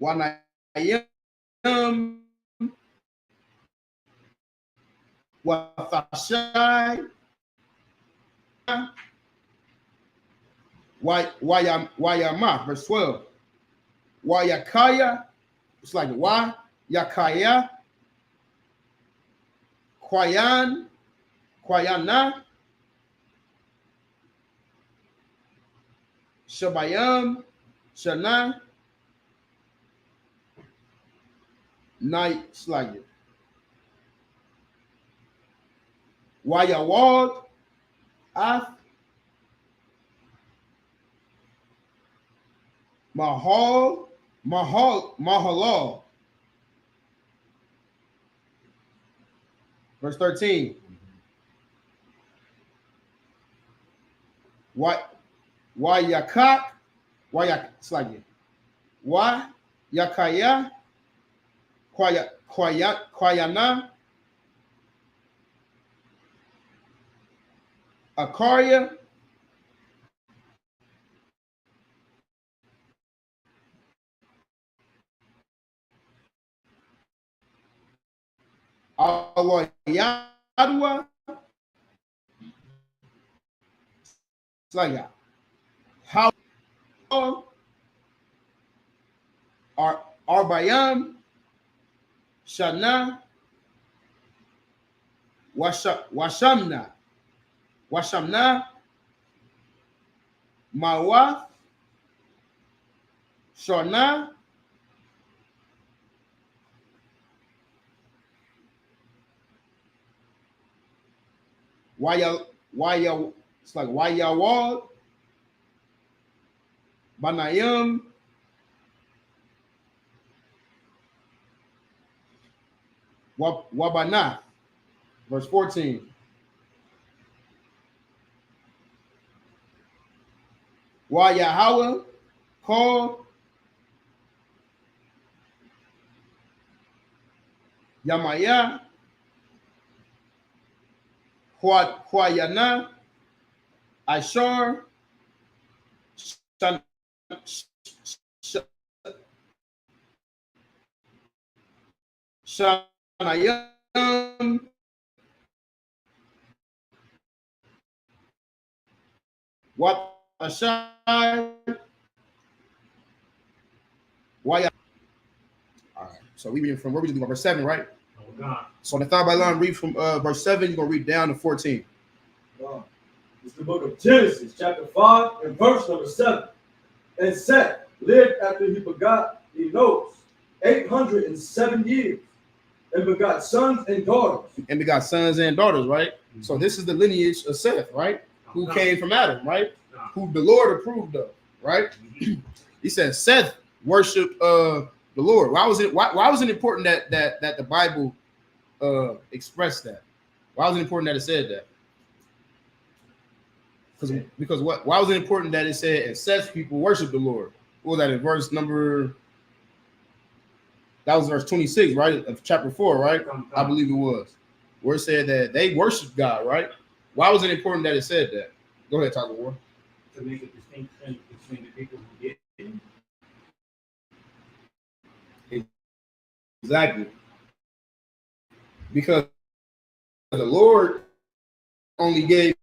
Wanayam Wathashai Wayama, verse 12. Wayakaya, it's like Wa Yakaya Kwayana Shabayam Shana Night Slag Wayawad Ath Mahalal. Verse 13. Wayakat Slaggy. Yakaya Kwayana Akaria Yadwa Slagya. How Arbayam Shana Washamna Mawa Shana Waya it's like Wayawal Banayam Wabana. Verse 14. Wayahawa call Yamaya Huayana Ashar Shanayam Watashai Waya. All right, so we read from where we just do verse 7, right? Oh God. So the thought by line read from verse 7, you're gonna read down to 14. It's the book of Genesis, chapter 5, and verse number 7. And Seth lived after he begot Enos 807 years, and begot sons and daughters. And we got sons and daughters, right? Mm-hmm. So this is the lineage of Seth, right? Who came from Adam, right? Who the Lord approved of, right? He said Seth worshiped the Lord. Why was it important that the Bible expressed that? Why was it important that it said that? Because what? Why was it important that it said and Seth's people worship the Lord? What was that in verse number? That was verse 26, right? Of chapter 4, right? I believe it was. Where it said that they worship God, right? Why was it important that it said that? Go ahead, talk about war. To make a distinction between the people who get it. Exactly. Because the Lord only gave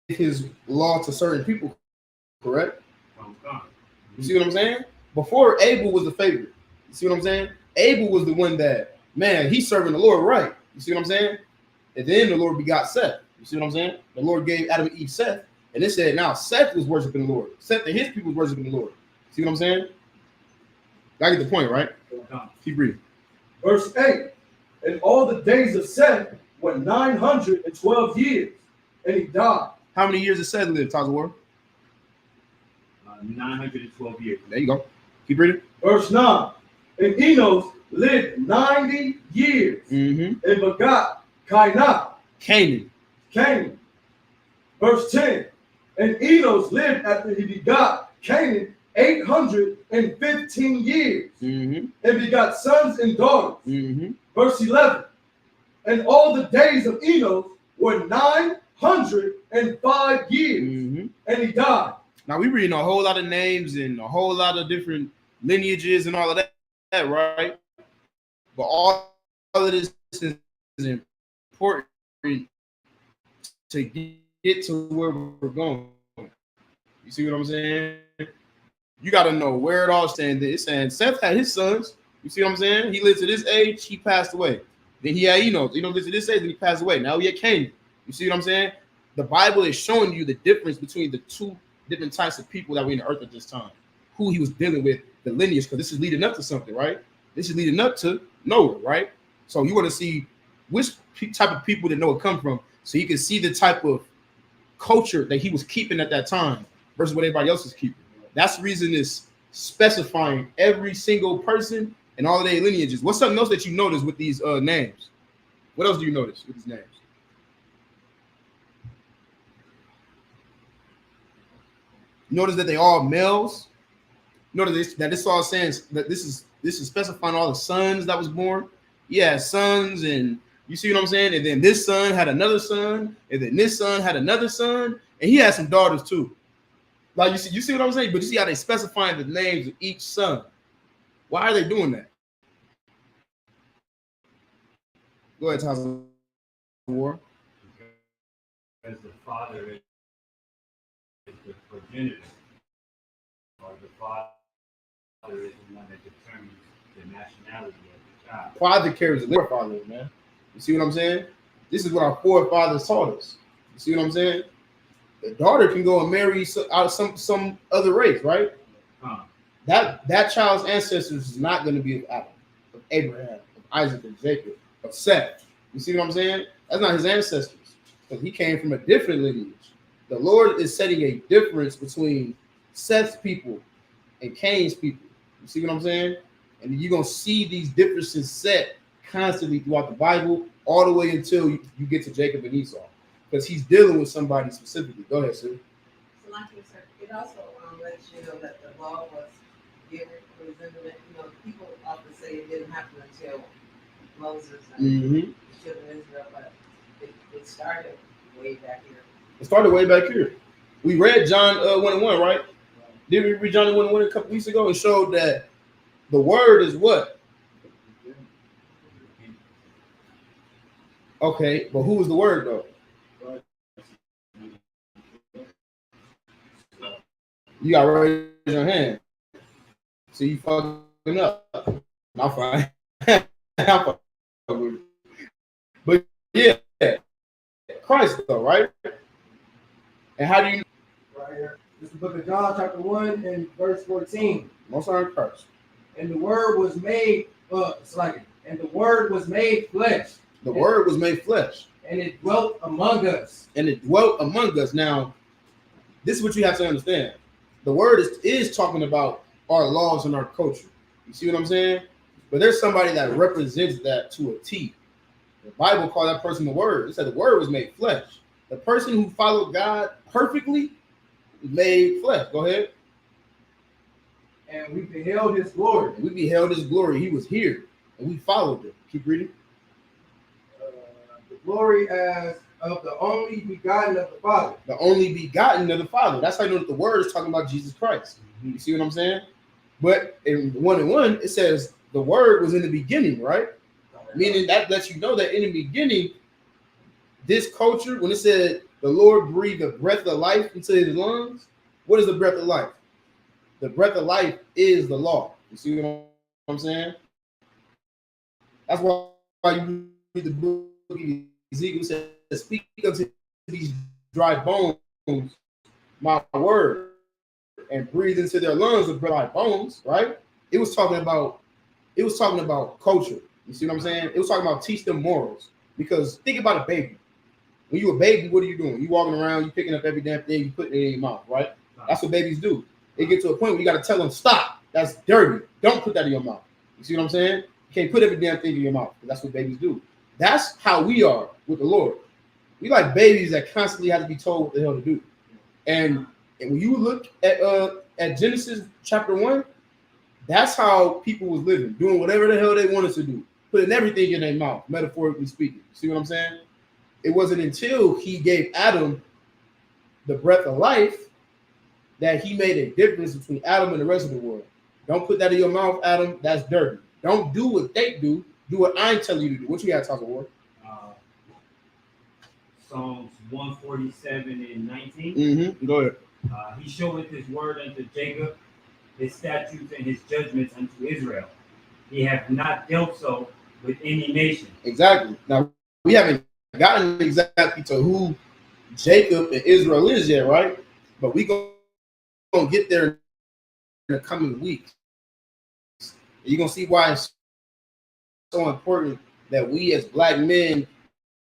his law to certain people, correct? You see what I'm saying? Before, Abel was the favorite. You see what I'm saying? Abel was the one that, man, he's serving the Lord right. You see what I'm saying? And then the Lord begot Seth. You see what I'm saying? The Lord gave Adam and Eve Seth. And it said now Seth was worshiping the Lord. Seth and his people was worshiping the Lord. See what I'm saying? I get the point, right? Keep reading. Verse 8. And all the days of Seth were 912 years, and he died. How many years did Seth live, Tazawar? 912 years. There you go. Keep reading. Verse 9. And Enos lived 90 years, Mm-hmm. and begot Canaan. Canaan. Verse 10. And Enos lived after he begot Canaan 815 years, Mm-hmm. and begot sons and daughters. Mm-hmm. Verse 11. And all the days of Enos were 905 years, Mm-hmm. and he died. Now we reading a whole lot of names and a whole lot of different lineages and all of that, right? But all of this is important to get to where we're going. You see what I'm saying? You got to know where it all stands. It's saying Seth had his sons. You see what I'm saying? He lived to this age, he passed away. Then he had Enos. Enos lived to this age, then he passed away. Now he had Canaan. You see what I'm saying? The Bible is showing you the difference between the two different types of people that were in the earth at this time, who he was dealing with, the lineage, because this is leading up to something, right? This is leading up to Noah, right? So you want to see which type of people that Noah come from, so you can see the type of culture that he was keeping at that time versus what everybody else is keeping. That's the reason it's specifying every single person and all of their lineages. What's something else that you notice with these names? What else do you notice with these names? Notice that they all males. Notice that this all saying that this is specifying all the sons that was born. Yeah, sons, and you see what I'm saying? And then this son had another son, and then this son had another son, and he had some daughters too. Like you see what I'm saying? But you see how they specifying the names of each son. Why are they doing that? Go ahead, Tyler. War. Because the father is the progenitor, or the father is the one that determines the nationality of the child. Father carries the forefather, man. You see what I'm saying? This is what our forefathers taught us. You see what I'm saying? The daughter can go and marry some other race, right? That child's ancestors is not going to be of Adam, of Abraham, of Isaac, and Jacob, of Seth. You see what I'm saying? That's not his ancestors, because he came from a different lineage. The Lord is setting a difference between Seth's people and Cain's people. You see what I'm saying? And you're going to see these differences set constantly throughout the Bible, all the way until you get to Jacob and Esau, because he's dealing with somebody specifically. Go ahead, sir. So like you said, it also lets you know that the law was given, people often say it didn't happen until Moses and the children of Israel, but it started way back here. It started way back here. We read John 1:1, right? Did we read John 1:1 a couple weeks ago? It showed that the word is what? Okay, but who was the word though? You got to raise your hand. So you fucking up. I'm fine. I'm fine. But yeah, Christ though, right? And how do you? Right here. This is the book of John, chapter 1, and verse 14. Most are in Christ. And the word was made, and the word was made flesh. The word was made flesh. And it dwelt among us. And it dwelt among us. Now, this is what you have to understand. The word is talking about our laws and our culture. You see what I'm saying? But there's somebody that represents that to a T. The Bible called that person the word. It said the word was made flesh. The person who followed God perfectly made flesh. Go ahead. And we beheld his glory. We beheld his glory. He was here. And we followed him. Keep reading. The glory as of the only begotten of the Father. The only begotten of the Father. That's how you know that the word is talking about Jesus Christ. You see what I'm saying? But in 1:1, it says the word was in the beginning, right? Meaning that lets you know that in the beginning, this culture, when it said the Lord breathed a breath of life into his lungs, what is the breath of life? The breath of life is the law. You see what I'm saying? That's why you read the book of Ezekiel, says, speak unto these dry bones my word, and breathe into their lungs with dry bones, right? It was talking about culture. You see what I'm saying? It was talking about teach them morals. Because think about a baby. When you a baby, what are you doing? You walking around, you picking up every damn thing, you putting it in your mouth, right? That's what babies do. They get to a point where you got to tell them, stop. That's dirty. Don't put that in your mouth. You see what I'm saying? You can't put every damn thing in your mouth. That's what babies do. That's how we are with the Lord. We like babies that constantly have to be told what the hell to do. And when you look at Genesis chapter 1, that's how people was living, doing whatever the hell they wanted to do, putting everything in their mouth, metaphorically speaking. See what I'm saying? It wasn't until he gave Adam the breath of life that he made a difference between Adam and the rest of the world. Don't put that in your mouth, Adam. That's dirty. Don't do what they do. Do what I'm telling you to do. What you got to talk about? Psalms 147 and 19. Mm-hmm. Go ahead. He showeth his word unto Jacob, his statutes and his judgments unto Israel. He hath not dealt so with any nation. Exactly. Now, we haven't gotten exactly to who Jacob and Israel is yet, right? But we going to get there in the coming weeks. You're going to see why it's so important that we as black men,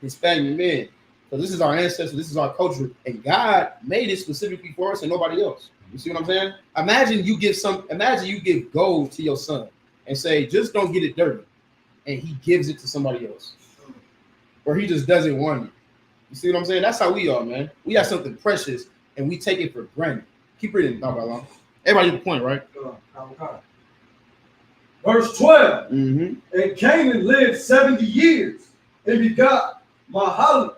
Hispanic men, because this is our ancestors, this is our culture, and God made it specifically for us and nobody else. You see what I'm saying? Imagine you give gold to your son and say, just don't get it dirty. And he gives it to somebody else. Or he just doesn't want it. You see what I'm saying? That's how we are, man. We have something precious and we take it for granted. Keep reading, Baba. Everybody get the point, right? Verse 12. Mm-hmm. And Canaan lived 70 years and begot Mahalalel.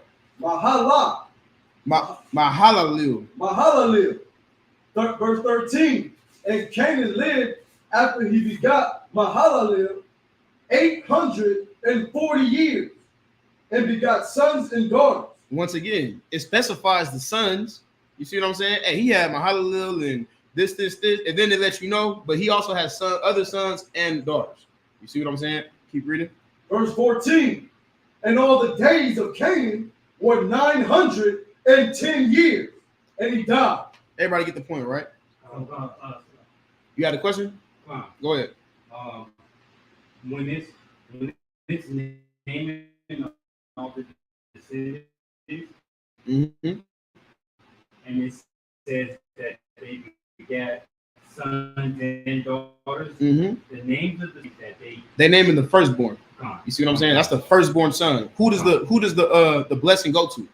Verse 13. And Canaan lived after he begot Mahalalel 840 years and begot sons and daughters. Once again, it specifies the sons. You see what I'm saying? Hey, he had Mahalalel and this, and then they let you know, but he also has other sons and daughters. You see what I'm saying? Keep reading. Verse 14. And all the days of Canaan were 910 years, and he died. Everybody get the point, right? You had a question? Go ahead. When it's naming all the cities, Mm-hmm. and it says that they begat sons and daughters, Mm-hmm. the names of the that they name him the firstborn. You see what I'm saying? That's the firstborn son. Who does the blessing go to?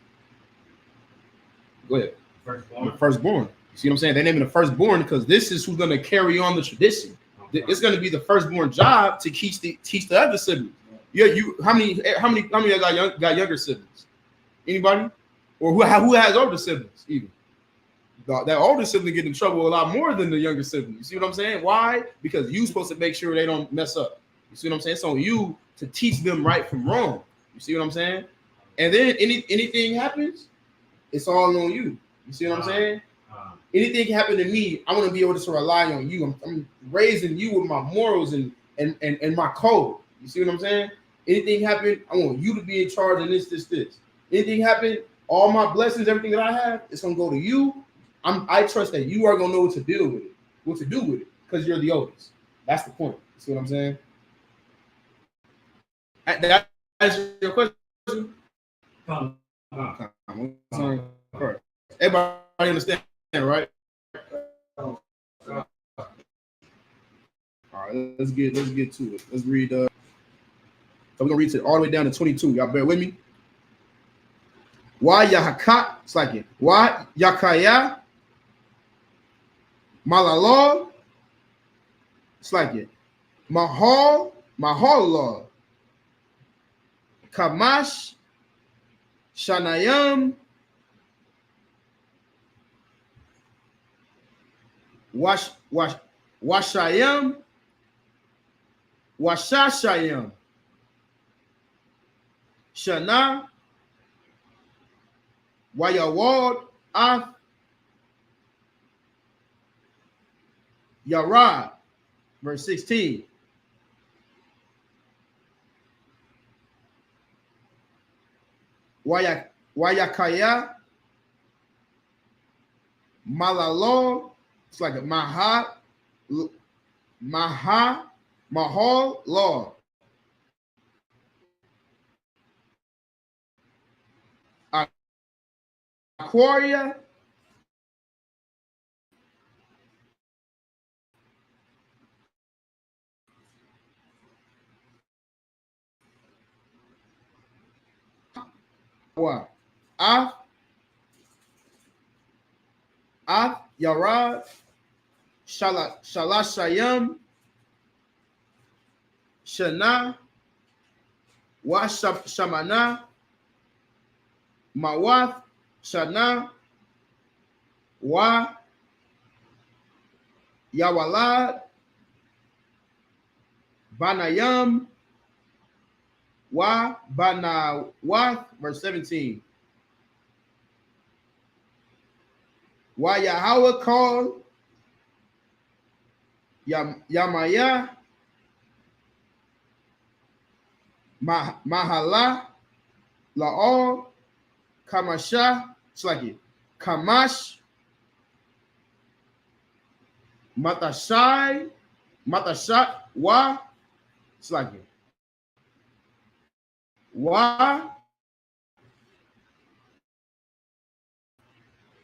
Go ahead. Firstborn. The firstborn. You see what I'm saying? They name him the firstborn because this is who's going to carry on the tradition. It's going to be the firstborn job to teach the other siblings. Yeah, how many got younger siblings? Anybody? Or who has older siblings? Even that older sibling get in trouble a lot more than the younger sibling. You see what I'm saying? Why? Because you're supposed to make sure they don't mess up. You see what I'm saying? It's on you to teach them right from wrong. You see what I'm saying? And then anything happens, it's all on you. You see what I'm saying? Anything can happen to me, I want to be able to rely on you. I'm raising you with my morals and my code. You see what I'm saying? Anything happen, I want you to be in charge of this. Anything happen, all my blessings, everything that I have, it's gonna go to you. I trust that you are gonna know what to do with it, because you're the oldest. That's the point. You see what I'm saying? That's your question. Everybody understand, right? All right, let's get to it. Let's read. So we're gonna read it all the way down to 22. Y'all bear with me. Why Yahaka? It's like it. Why Yakaya? Malalo? It's like it. Mahal law. Kamash Shanayam Washayam Washashayam Shana Wayawad Af Yarad, verse 16. Wayakaya Malalo, it's like a Mahal law. Aquaria. What? Af Yarad Shalashayim Shana Wa Shamana Mawath Shana Wa Yawalad Banayam Wa Banawath, verse 17. Wa Yahweh called Yamaya Mahala La'al Kamasha, it's like it. Kamash Matashai Wa, it's like it. Wa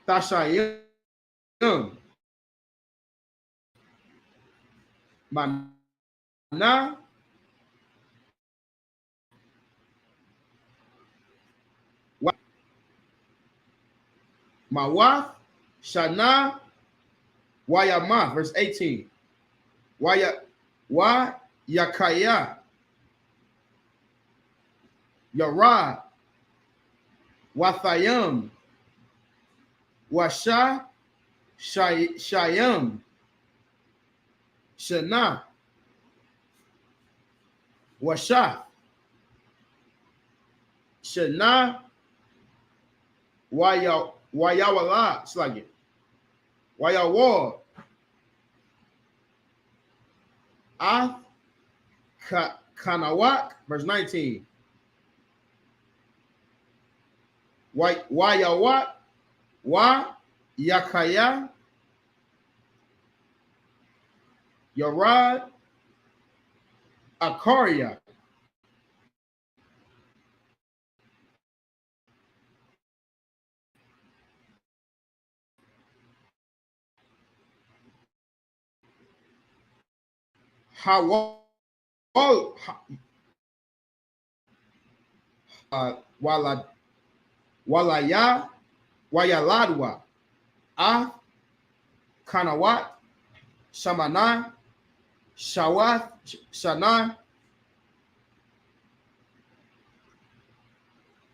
Tashayim Mana Wa Mawath Shana Wayama, verse 18. Wa Yakaya Yarad Wathayam Washa Shayam Shana Washa Shana Wayawala, it's like it. Wayawal Ath Kanawak, verse 19. Wayawat Wa Yakaya Yarad Akaria Hawal Walaya Wayaladwa Ah Kanawat Shamana Shawath Shana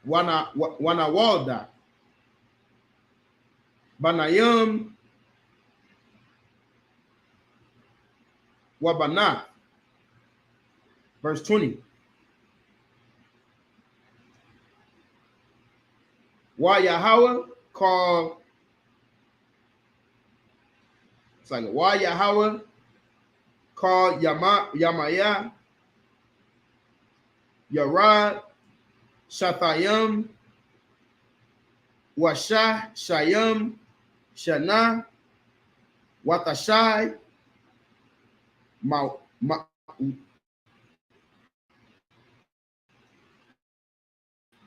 Wanawalda Banayam Wabana, verse 20. Wa Yahweh called, it's like Wa Yahweh called Yamaya Yarad Shathayim Washa Shayim Shana Watashai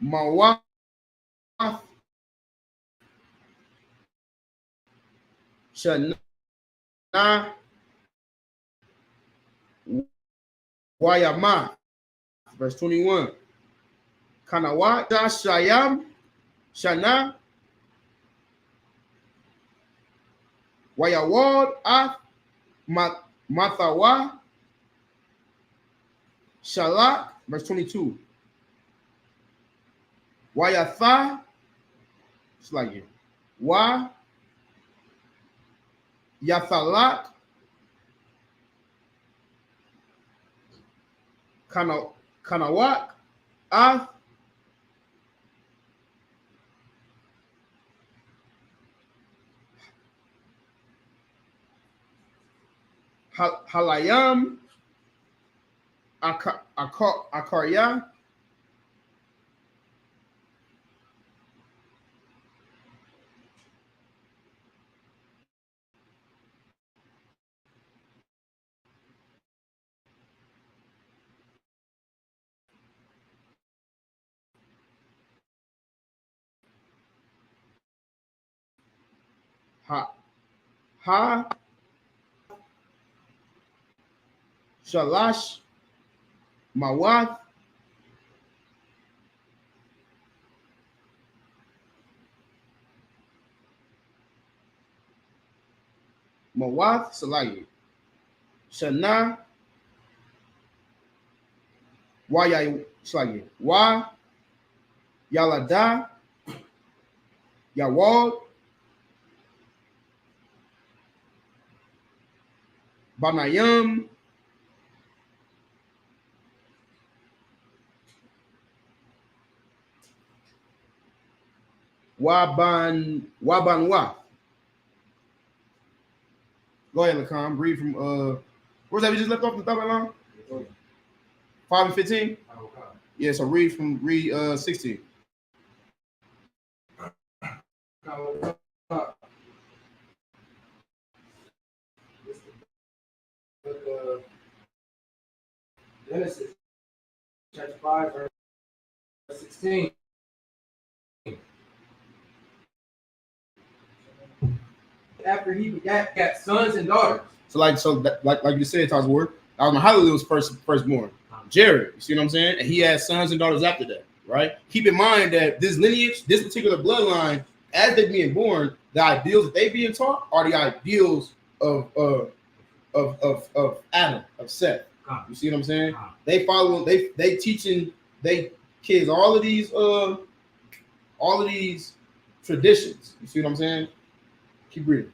Mawath Shana Wayama, verse 21. Kanawat Shayam Shana Wayawad Ath Mathawa Shalak, verse 22. Wayatha, it's like it. Wa Yathalak Kanawak Ath Halayam Akarya Ha Shalash Mawath Salayi Shana Waya Salayi Wa Yalada Yawal Banayam Wabanwa. Go ahead, Lacan. Read from where's that we just left off the top line? 5 and 15? Yeah, so read 16. Genesis chapter 5, verse 16. After he begat sons and daughters. So like you said, Tazward, that was Mahalalel's firstborn. Jared, you see what I'm saying? And he had sons and daughters after that, right? Keep in mind that this lineage, this particular bloodline, as they being born, the ideals that they being taught are the ideals of Adam, of Seth. You see what I'm saying? They follow, they teaching they kids all of these traditions. You see what I'm saying? Keep reading.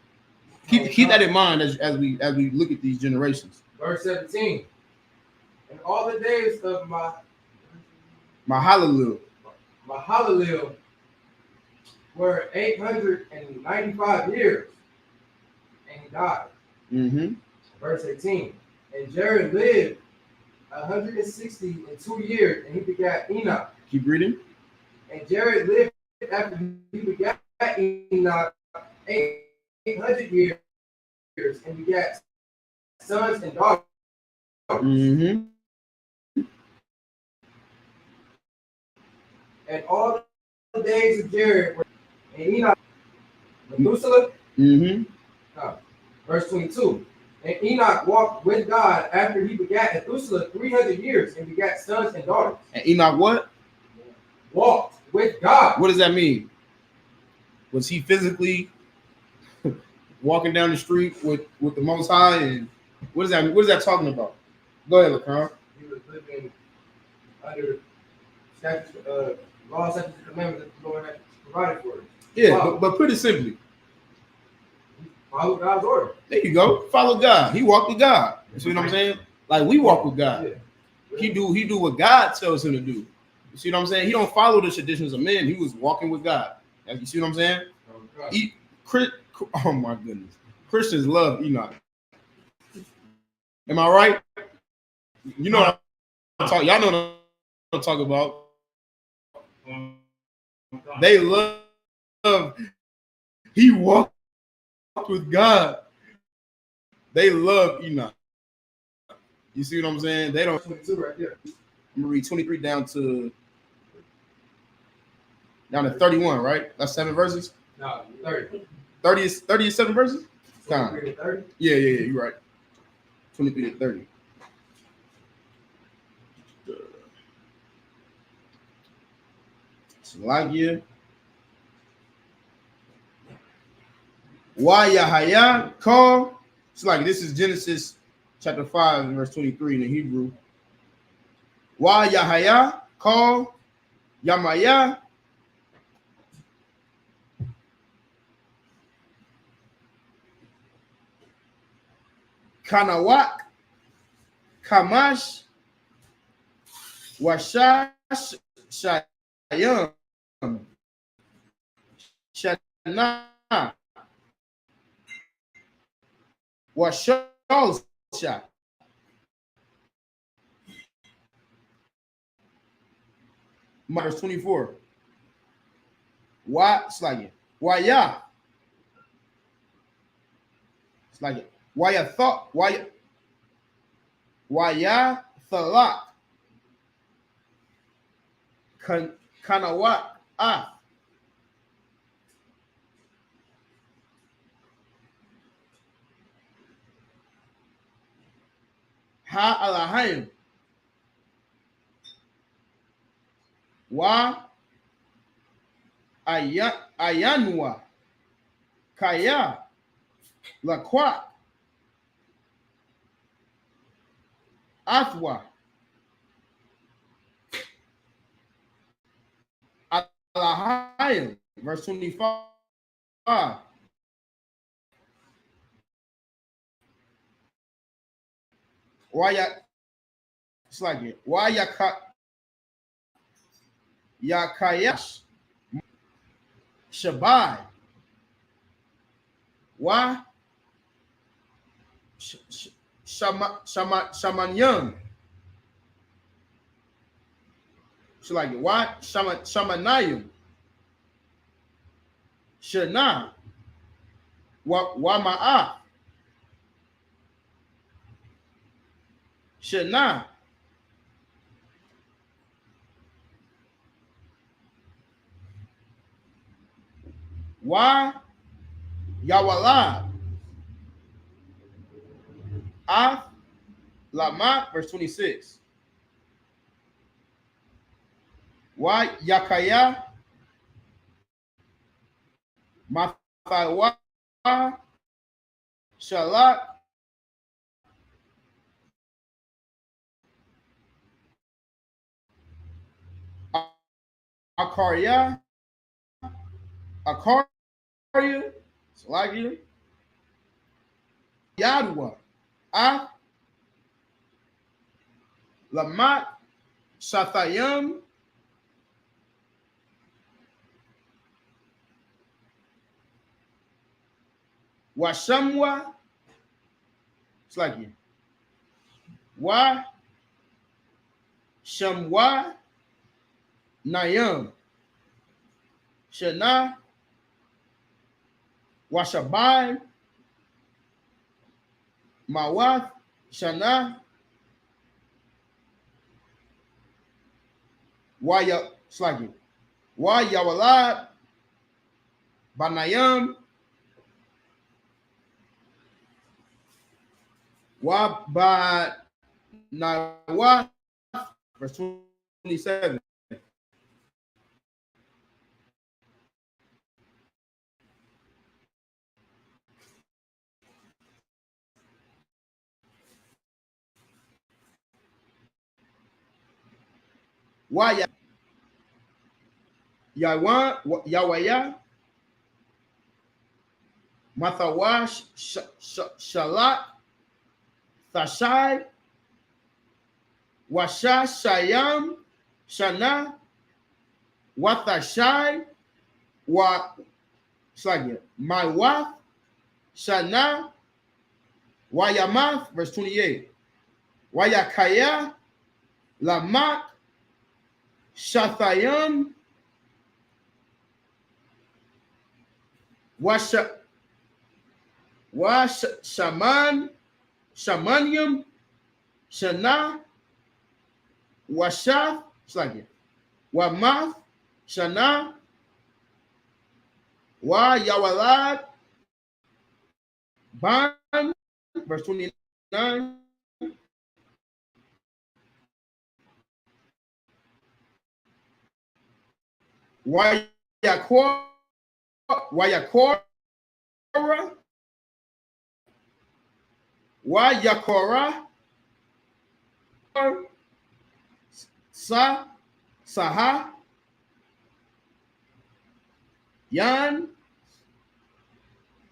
Keep that in mind as we look at these generations. Verse 17. And all the days of Mahalalel were 895 years, and he died. Mm-hmm. Verse 18. And Jared lived 162 years, and he begat Enoch. Keep reading. And Jared lived after he begat Enoch 800 years, and begat sons and daughters. Mm-hmm. And all the days of Jared were and Enoch, Methuselah. Mm-hmm. Verse 22. And Enoch walked with God after he begat Methuselah 300 years and begat sons and daughters. And Enoch what? Walked with God. What does that mean? Was he physically walking down the street with the Most High? And what is that talking about? Go ahead, Lacan. He was living under statutes, law, statutes, and commandments that the Lord had provided for him. Yeah, but put it simply. Follow God's order. There you go. Follow God. He walked with God. You see what I'm saying? Like we walk with God. Yeah. He do what God tells him to do. You see what I'm saying? He don't follow the traditions of men. He was walking with God. You see what I'm saying? Oh my goodness. Christians love Enoch. Am I right? You know what I'm talking. Y'all know what I'm talking about. They love. He walked with God. They love Enoch. You see what I'm saying? They don't. 22 right there. I'm gonna read 23 down to 31, right? That's 7 verses. No, 30. 30 is 7 verses. 23 to 30. Yeah, you're right. 23 to 30. Salagia. Why Yahaya call? It's like this is Genesis chapter 5, verse 23 in the Hebrew. Why Yahaya call Yamaya Kanawak Kamash Washash Shayam Shana Washalsha. Verse 24. Why? It's like it. Why ya? It's like it. Why ya thought? Why ya thalak? Kanawak ah. Ha Alahayim. Wa Ayanwa. Kaya. Lakwa. Athwa. Alahayim. Verse 25. Why it's like it. Why Yakayash Shabai? Why Shamanyam? It's like it. Why Shamanayim? Shana. Wama'a. Shana. Why Yawala. Af Lama, verse 26. Why Yakaya Mathawa Shalak Akaria Salagi Yadwa Af Lamat Shathayam Washamwa Slagi Wa Shamwa Nayam Shana Washabai Mawath Shana Waya Slagi Wa Yawalad Banayam Wa Ba Nawa verse 27. Why Yawaya Mathawash Shalak Thashai Washa Shayam Shana Wathashai Wa Slagya Mawaf Shana Wayamath verse 28. Wayakaya Lamak Shathayam Shamanyam Shana Washath Slagya Wamath Shana Wa Yawalad Ban verse 29. Wayakora Wayakora Saha Yan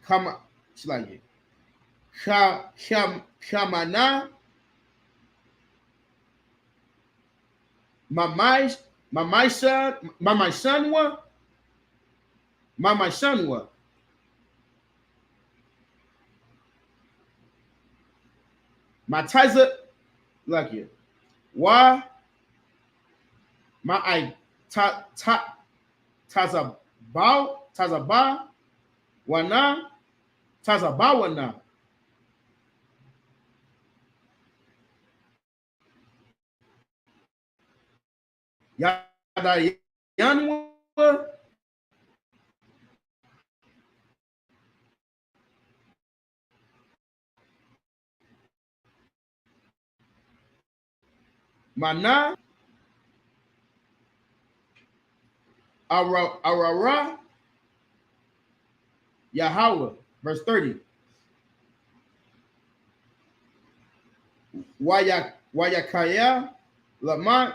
Kama Slagi Shamana Mamai Sanwa Matiza Lucky Wa Ma Tazaba Wana Tazabawana Yada Yanwa Mana, Arara, Yahweh. Verse 30. Wayakaya, Lamak,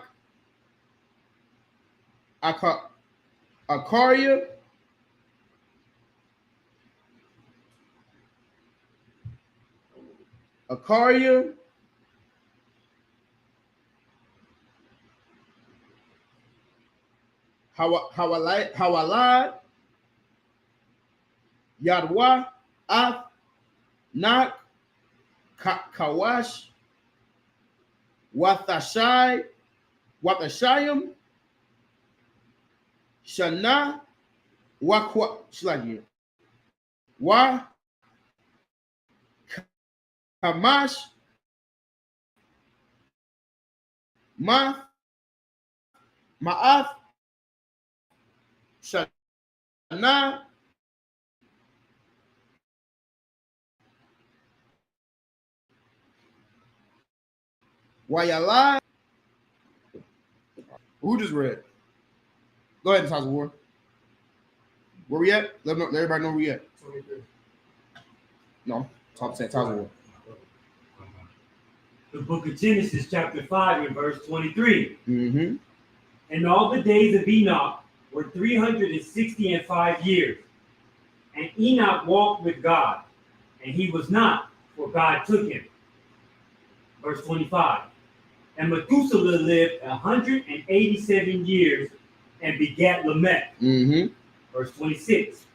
Akaria, Hawalad, Yadwa, Ath, Nak, Kawash, Wathashayim, Shana, Wakwa, Wa, Kamash, Ma, Ma'ath, Shana, Wayala. Who just read? Go ahead, Toss of War. Where we at? Let everybody know where we at. 23. No, Toss of War. The book of Genesis, chapter 5, and verse 23. Mm-hmm. And all the days of Enoch were 365 years. And Enoch walked with God, and he was not, for God took him. Verse 25. And Methuselah lived 187 years and begat Lamech. Mm-hmm. Verse 26.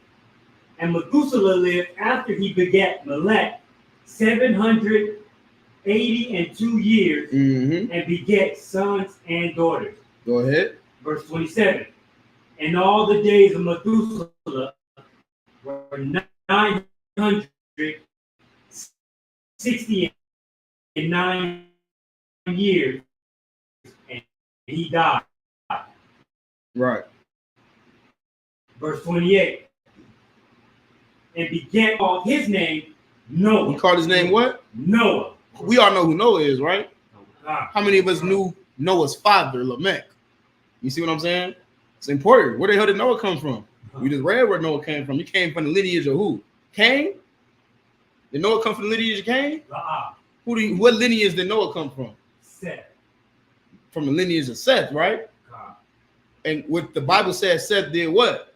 And Methuselah lived after he begat Melech 782 years and begat sons and daughters. Go ahead. Verse 27. And all the days of Methuselah were 969 years, and he died. Right. Verse 28. And begat all his name Noah. He called his name what? Noah. We all know who Noah is, right? God. How many of us knew Noah's father, Lamech? You see what I'm saying? It's important. Where the hell did Noah come from? We just read where Noah came from. He came from the lineage of who? Cain? Did Noah come from the lineage of Cain? What lineage did Noah come from? Seth. From the lineage of Seth, right? God. And what the Bible says Seth did what?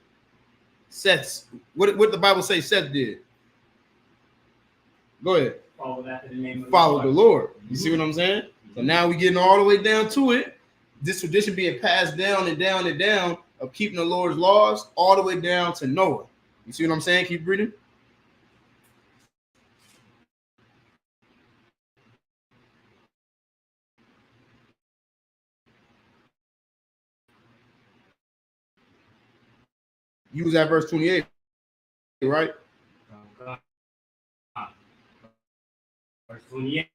What the Bible say Seth did? Go ahead. Follow after the name of Follow the Lord. You see what I'm saying? So now we're getting all the way down to it. This tradition being passed down and down and down of keeping the Lord's laws all the way down to Noah. You see what I'm saying? Keep reading. Use that verse 28, right? Verse 28.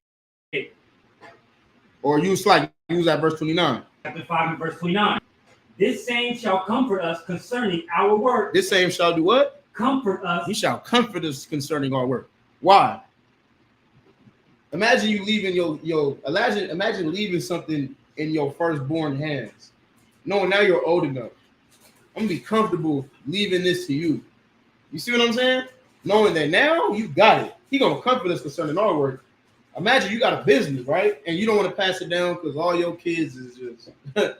Or use that verse 29. Chapter 5 and verse 29. This same shall comfort us concerning our work. This same shall do what? Comfort us. He shall comfort us concerning our work. Why? Imagine you leaving imagine leaving something in your firstborn hands. Knowing now you're old enough. I'm gonna be comfortable leaving this to you. You see what I'm saying? Knowing that now you got it. He gonna comfort us concerning our work. Imagine you got a business, right? And you don't want to pass it down because all your kids is just the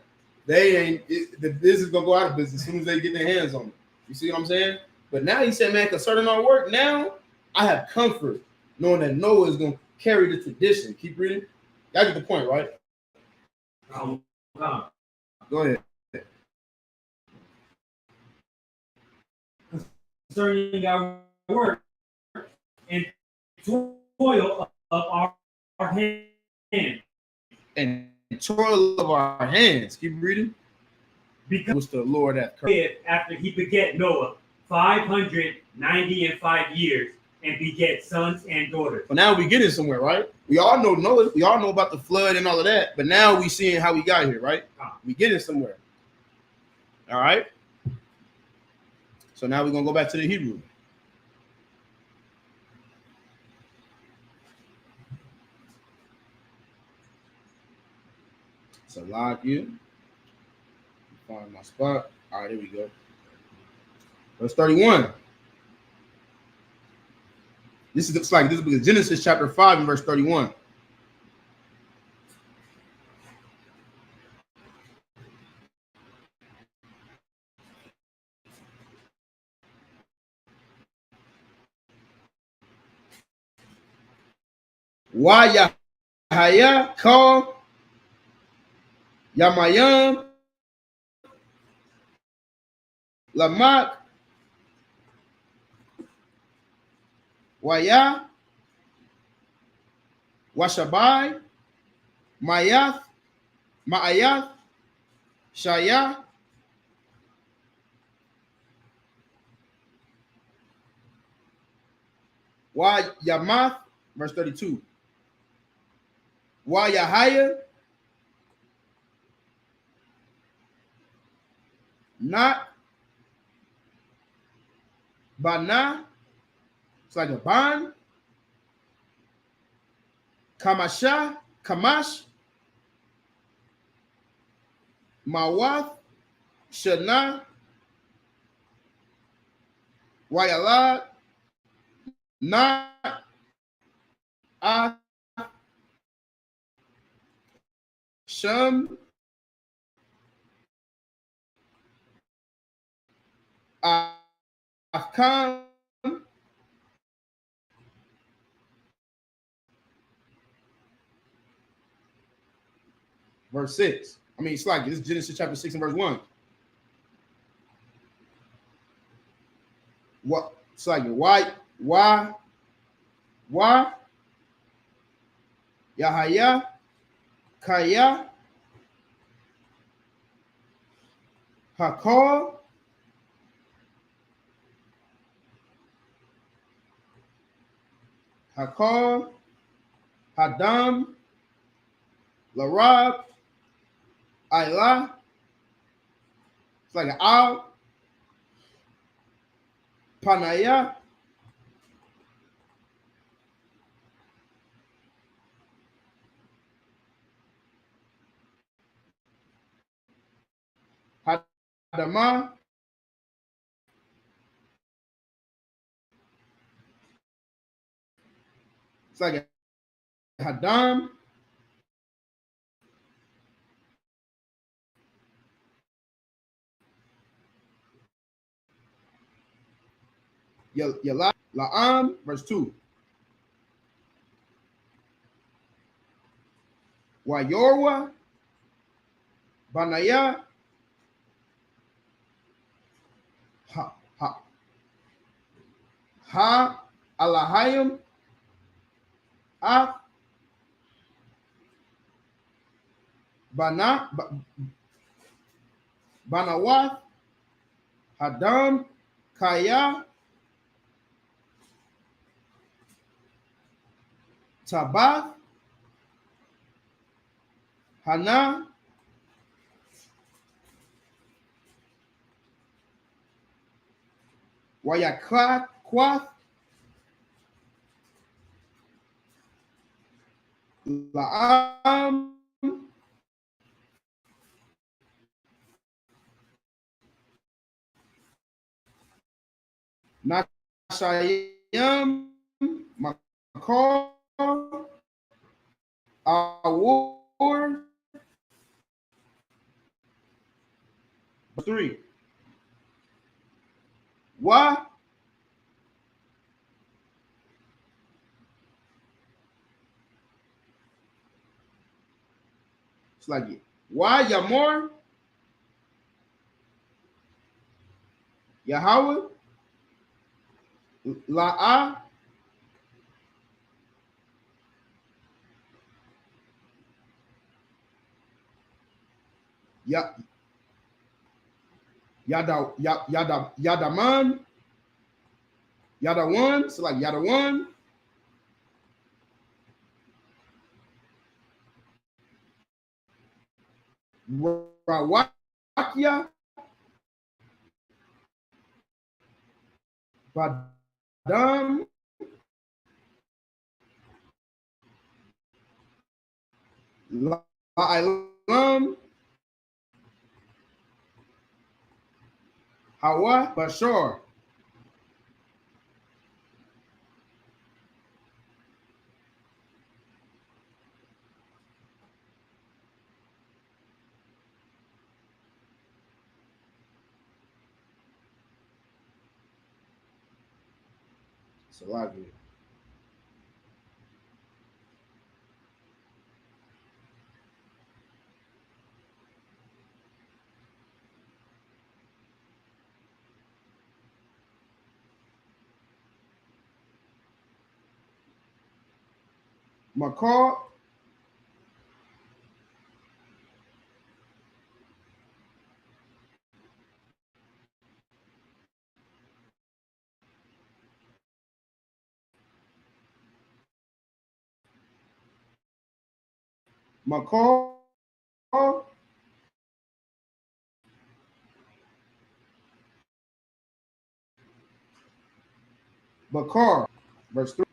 business gonna go out of business as soon as they get their hands on it. You see what I'm saying? But now he said, man, concerning our work, now I have comfort knowing that Noah is gonna carry the tradition. Keep reading. Y'all get the point, right? Go ahead. Concerning our work and toil of our hands. And toil of our hands. Keep reading. Because the Lord hath lived after he begat Noah 595 years and begat sons and daughters. But now we getting somewhere, right? We all know Noah. We all know about the flood and all of that. But now we seeing how we got here, right? We getting somewhere. All right. So now we're gonna go back to the Hebrew. Salakia. Find my spot. All right, here we go. Verse 31. This is Genesis chapter 5 and verse 31. Why Yahaya called Yamayam Lamak Waya Washabai Maayath Shaya Why Yamath, verse 32. Why Yahaya not Bana, it's like a bond. Kamash, Mawath, Shana, Wayalad, not Shum, Afkan, verse 6. I mean, it's like this is Genesis chapter 6 and verse 1. What? It's like why Yahaya Kaya Hakal Hadam Larab Ilah. It's like an Al Panaya Hadama it's like a Hadam La'am, verse 2. Wayorwa Banaya Ha Alahayim Banawath Hadam Kaya Tabath Hana Wayakwath La'am Nashayim Makor Awar 3. Why? It's like why Yamor Yahweh La'ah Yadaman Yadawan, so like Yadawan Rawakia Badam Hawa Bashar. It's a lot good. Makar. Makar. Bakar. Verse 3.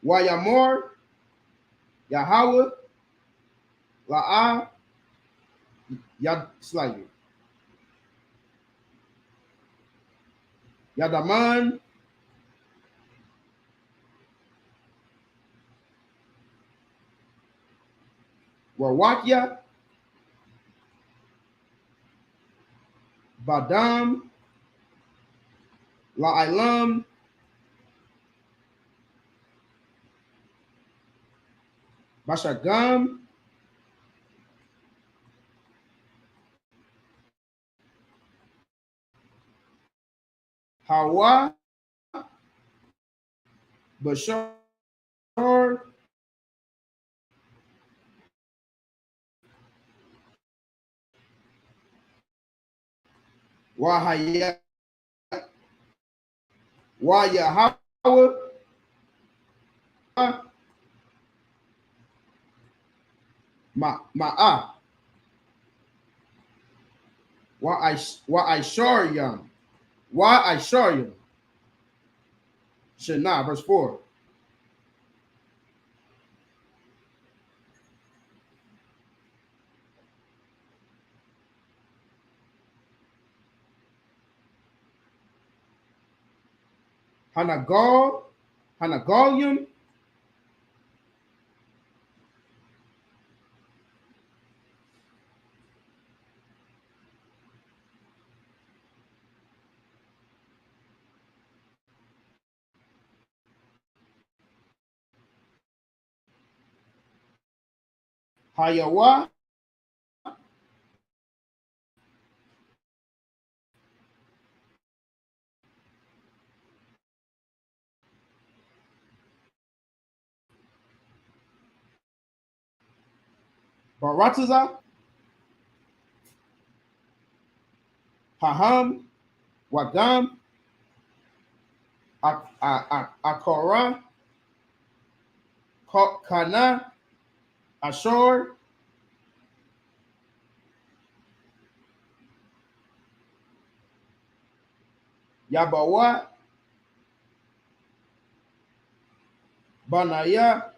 Wayamor. Yahweh. La'ah. Yad slightly. Yadaman. Warwakya. Badam. La'ilam. Bashagam. Hawa. Bashar. Wahaya. Wayahawa. Ma'ah. Wa'isharyam. Wa'isharyam. Shana, verse 4. Hanagal. Hanagalium. Hayawa. Barataza. Haham. Wagam. Akora. Kana. Ashor. Yabawa. Banaya.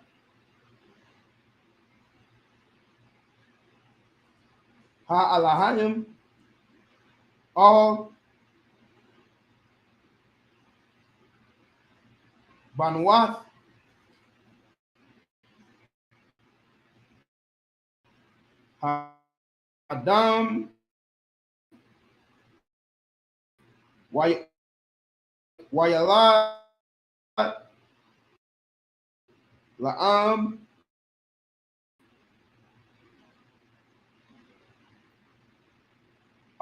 Ha'alahayim. All. Banwath. Adam. Wayala. La'am.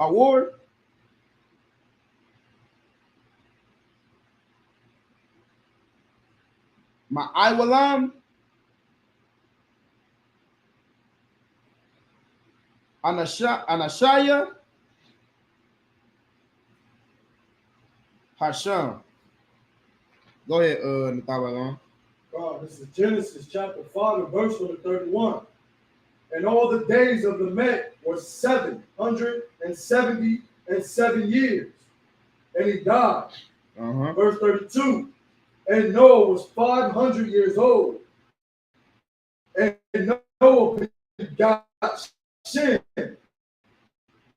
Award. Ma'aiwalam. Anashaya. Hashem. Go ahead, Natawalam. God, this is Genesis chapter 5 and verse number 31. And all the days of the Met were 777 years. And he died. Verse 32. And Noah was 500 years old Noah begot Shem,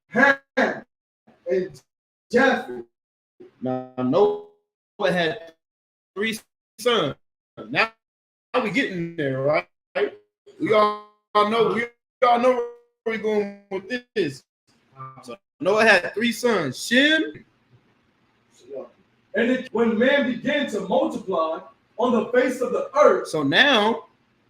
Ham, and Japheth. Now Noah had 3 sons. Now we getting there, right? We all know where we're going with this. So Noah had 3 sons, Shem. And when man began to multiply on the face of the earth. So now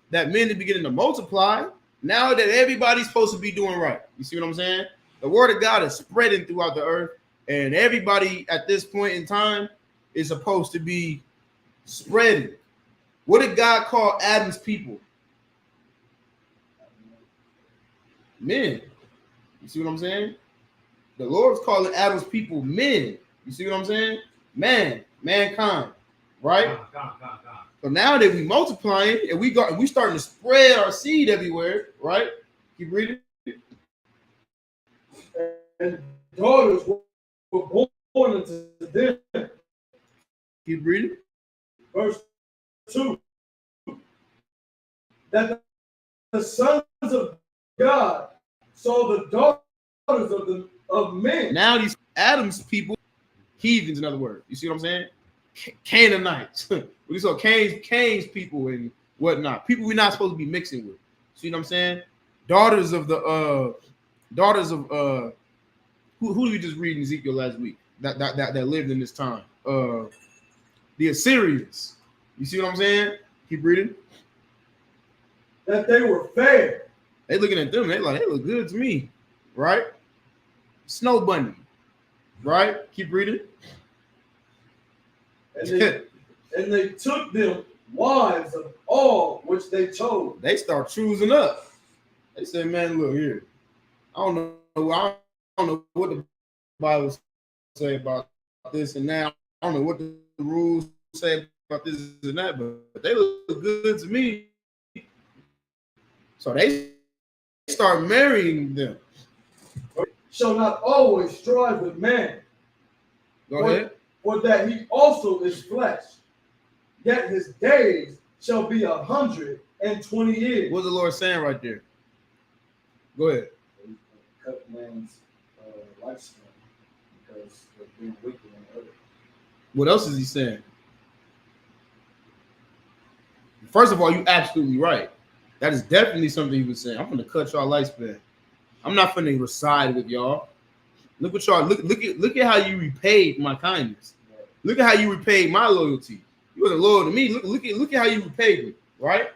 that men are beginning to multiply, now that everybody's supposed to be doing right. You see what I'm saying? The word of God is spreading throughout the earth, and everybody at this point in time is supposed to be spreading. What did God call Adam's people? Men. You see what I'm saying? The Lord's calling Adam's people men. You see what I'm saying? Mankind, right? So now that we multiplying and we starting to spread our seed everywhere, right? Keep reading. And daughters were born unto them. Keep reading. Verse 2. That the sons of God saw the daughters of men. Now these Adam's people, heathens, in other words. You see what I'm saying? Canaanites. We saw Cain's people and whatnot. People we're not supposed to be mixing with. See what I'm saying? Daughters of who did we just read in Ezekiel last week that lived in this time? The Assyrians. You see what I'm saying? Keep reading. That they were fair. They looking at them, they look good to me, right? Snow bunny, right? Keep reading. And they took them wives of all which they chose. They start choosing up. They said, man, look here. I don't know what the Bible say about this and that. I don't know what the rules say about this and that, but they look good to me. So they start marrying them. Shall not always strive with man. Go ahead. For that he also is flesh. Yet his days shall be 120 years. What's the Lord saying right there? Go ahead. Cut man's lifespan because they're being wicked on earth. What else is he saying? First of all, you're absolutely right. That is definitely something he was saying. I'm gonna cut y'all lifespan. I'm not gonna reside with y'all. Look what y'all look at how you repaid my kindness. Look at how you repaid my loyalty. You wasn't loyal to me. Look at how you repaid me, right?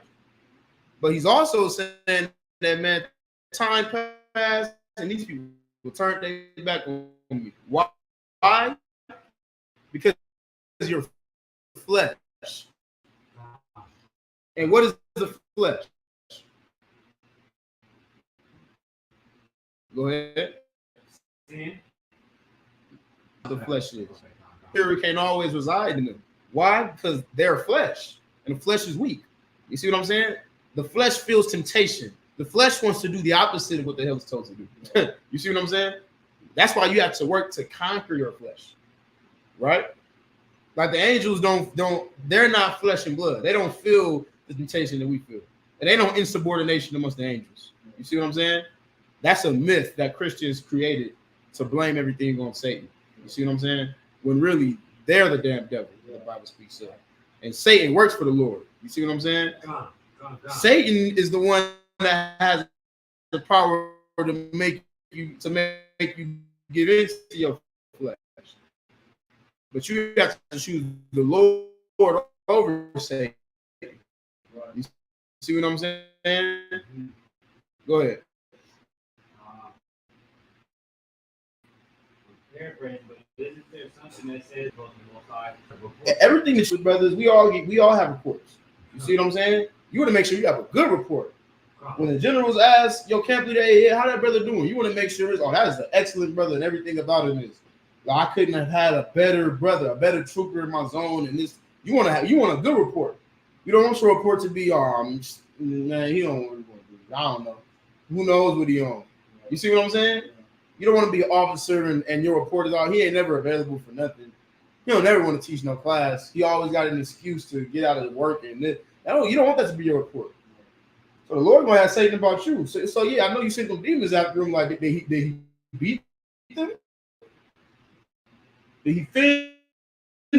But he's also saying that, man, time passed and these people turned their back on me. Why? Because you're flesh. And what is the flesh? Go ahead. The flesh is. Spirit can't always reside in them. Why? Because they're flesh, and the flesh is weak. You see what I'm saying? The flesh feels temptation. The flesh wants to do the opposite of what the hell it's told to do. You see what I'm saying? That's why you have to work to conquer your flesh, right? Like the angels they're not flesh and blood. They don't feel the temptation that we feel, and they don't insubordination amongst the angels. You see what I'm saying? That's a myth that Christians created to blame everything on Satan. You see what I'm saying? When really they're the damn devil, the Bible speaks of. And Satan works for the Lord. You see what I'm saying? God. Satan is the one that has the power to make you give into your flesh. But you have to choose the Lord over Satan. You see what I'm saying? Go ahead. Everything that you brothers, we all have reports. You see what I'm saying? You want to make sure you have a good report. When the generals ask your camp leader, hey, how that brother doing? You want to make sure that is an excellent brother and everything about him is. Like, I couldn't have had a better brother, a better trooper in my zone. And this, you want a good report. You don't want your report to be, man, he don't want to do. I don't know. Who knows what he on? You see what I'm saying? You don't want to be an officer and your report is all. He ain't never available for nothing. He don't never want to teach no class. He always got an excuse to get out of the work and this. You don't want that to be your report. So the Lord gonna have Satan about you. So yeah, I know you sent them demons after him. Like, did he beat them? Did he fend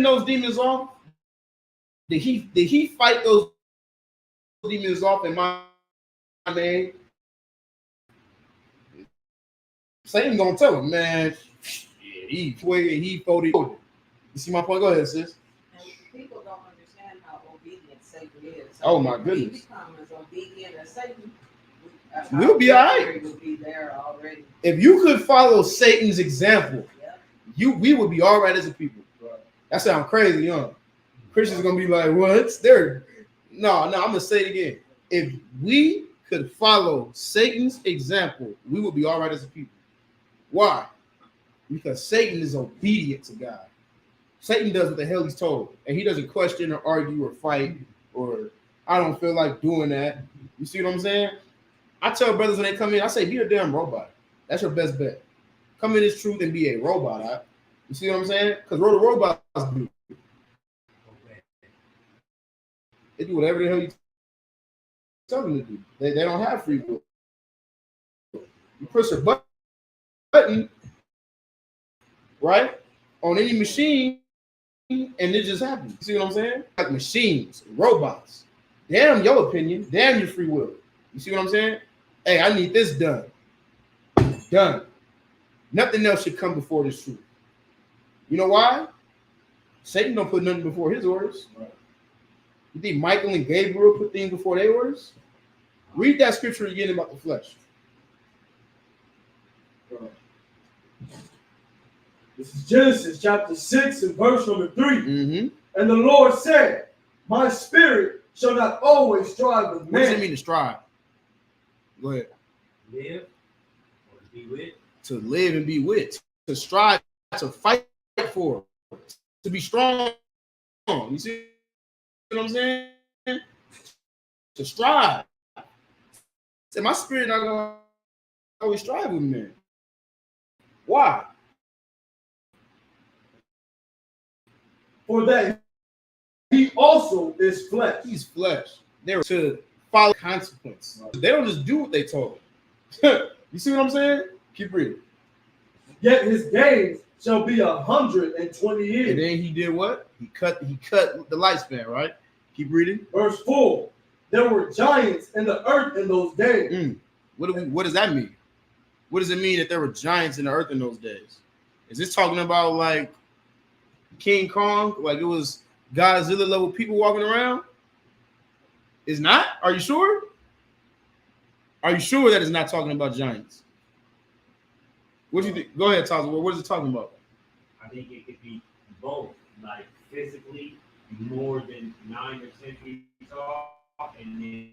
those demons off? Did he fight those demons off in my name? Satan gonna tell him, man. Yeah, he folded. You see my point? Go ahead, sis. And people don't understand how obedient Satan is. So Oh my if goodness. we become as obedient as Satan, We'll be all right. We'll be there already. If you could follow Satan's example, we would be all right as a people. That sounds crazy, huh? Christians are gonna be like, what? No, I'm gonna say it again. If we could follow Satan's example, we would be all right as a people. Why? Because Satan is obedient to God. Satan does what the hell he's told, and he doesn't question or argue or fight or I don't feel like doing that. You see what I'm saying? I tell brothers when they come in, I say, be a damn robot. That's your best bet. Come in this truth and be a robot. Right? You see what I'm saying? Because what the robots do, they do whatever the hell you tell them to do. They don't have free will. You push a button, right, on any machine, and it just happens. You see what I'm saying? Like machines, robots. Damn your opinion. Damn your free will. You see what I'm saying? Hey, I need this done. Done. Nothing else should come before this truth. You know why? Satan don't put nothing before his orders. Right. You think Michael and Gabriel put things before their orders? Read that scripture again about the flesh. This is Genesis chapter 6 and verse number 3. Mm-hmm. And the Lord said, my spirit shall not always strive with man. What does it mean to strive? Go ahead. Live or to be with. To live and be with. To strive, to fight for, to be strong. You see what I'm saying? To strive. So my spirit not gonna always strive with men. Why? For that he also is flesh. He's flesh. They're to follow consequence. They don't just do what they told. You see what I'm saying? Keep reading. Yet his days shall be 120 years. And then he did what? He cut the lifespan, right? Keep reading. Verse 4. There were giants in the earth in those days. What does that mean? What does it mean that there were giants in the earth in those days? Is this talking about like King Kong? Like it was Godzilla level people walking around? It's not? Are you sure? Are you sure that it's not talking about giants? What do you think? Go ahead, Taza. What is it talking about? I think it could be both, like physically more than 9 or 10 feet tall, and then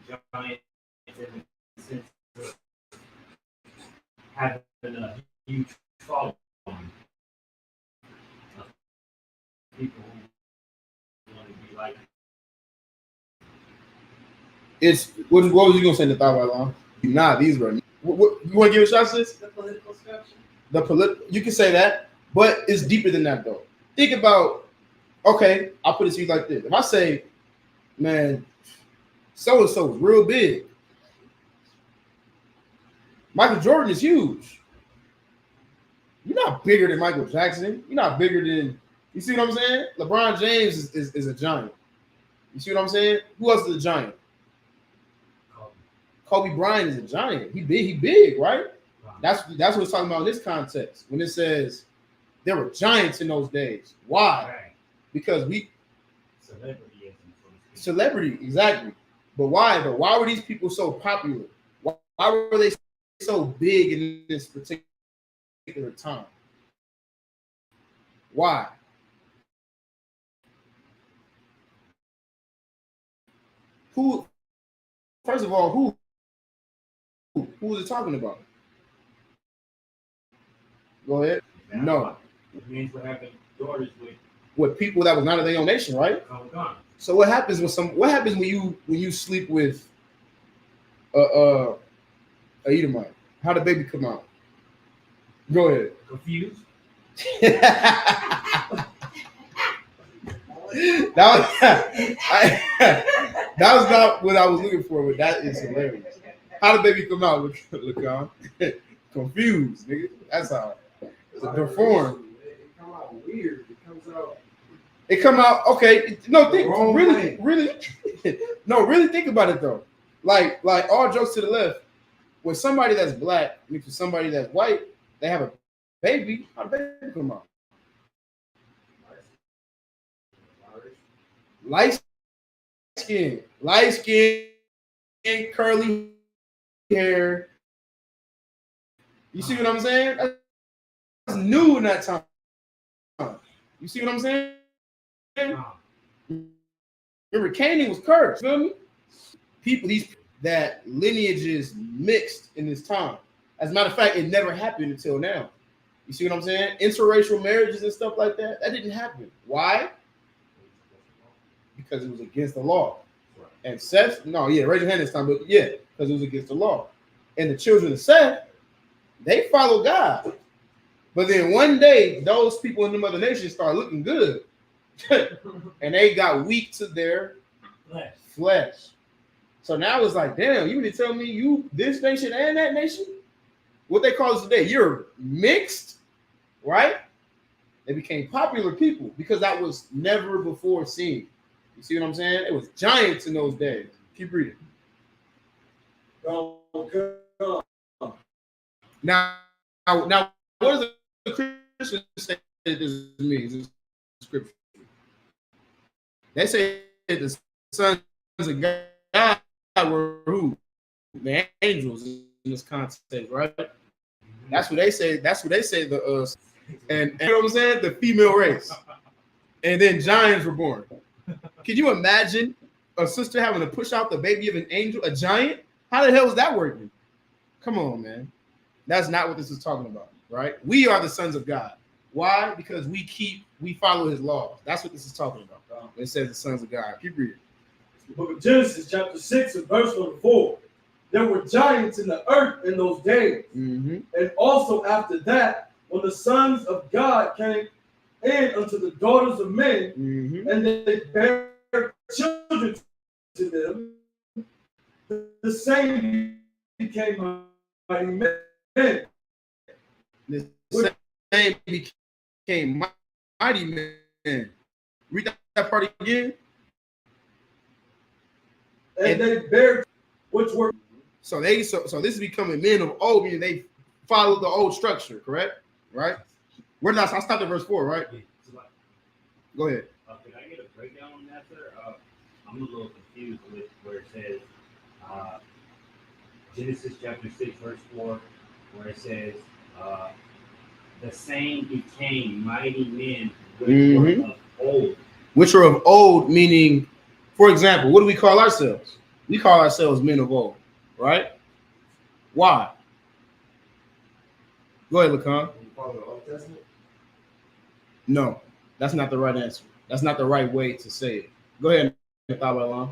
giants in the sense of having a huge following. People who want to be like. It's what was you gonna say in the thought right long? Nah, these were. What you want to give a shot, sis? The political structure. You can say that, but it's deeper than that though. Think about. Okay, I'll put it to you like this: if I say, man, so and so is real big. Michael Jordan is huge. You're not bigger than Michael Jackson. You're not bigger than. You see what I'm saying? LeBron James is a giant. You see what I'm saying? Who else is a giant? Kobe Bryant is a giant. He big, right? That's what it's talking about in this context. When it says there were giants in those days. Why? Right. Because celebrity, exactly. But why though? Why were these people so popular? Why were they so big in this particular time? Why? Who? First of all, who was it talking about? Go ahead. No. It means what happened daughters with people that was not of their own nation, right? So what happens when you sleep with a Edomite? How the baby come out? Go ahead. Confused. that was not what I was looking for, but that is hilarious. How the baby come out with Lacan? Confused, nigga. That's how. Deformed. It come out weird. It come out okay. No, think Wrong really, way. really. No, really think about it though. Like all jokes to the left. When somebody that's black meets with somebody that's white, they have a baby. How the baby come out? Light skin, curly hair. You see what I'm saying? That's new in that time. You see what I'm saying? Remember, Canaan was cursed. Feel me? These that lineages mixed in this time. As a matter of fact, it never happened until now. You see what I'm saying? Interracial marriages and stuff like that didn't happen. Why? Because it was against the law. And Seth, raise your hand this time, but because it was against the law. And the children of Seth, they followed God. But then one day, those people in the other nations started looking good. And they got weak to their flesh. So now it's like, damn, you mean to tell me you this nation and that nation? What they call us today, you're mixed, right? They became popular people because that was never before seen. You see what I'm saying? It was giants in those days. Keep reading. Now, what does the Christians say that this means in Scripture? They say that the sons of God were who? The angels in this context, right? That's what they say. That's what they say. And you know what I'm saying? The female race. And then giants were born. Can you imagine a sister having to push out the baby of an angel, a giant? How the hell is that working? Come on, man. That's not what this is talking about, right? We are the sons of God. Why? Because we follow his laws. That's what this is talking about. It says the sons of God. Keep reading. The book of Genesis, chapter 6, and verse number 4. There were giants in the earth in those days. Mm-hmm. And also after that, when the sons of God came in unto the daughters of men, Mm-hmm. and they bare children to them, the same became mighty men. The same became mighty men. Read that part again. And they bare, which were. So this is becoming men of old, meaning they followed the old structure, correct? Right? Where did I stop at verse 4, right? Go ahead. Can I get a breakdown on that, sir? I'm a little confused with where it says Genesis chapter 6, verse 4, where it says the same became mighty men which were of old. Which are of old, meaning, for example, what do we call ourselves? We call ourselves men of old, right? Why? Go ahead, Lacan. You follow the Old Testament? No, that's not the right answer. That's not the right way to say it. Go ahead, Nathalie.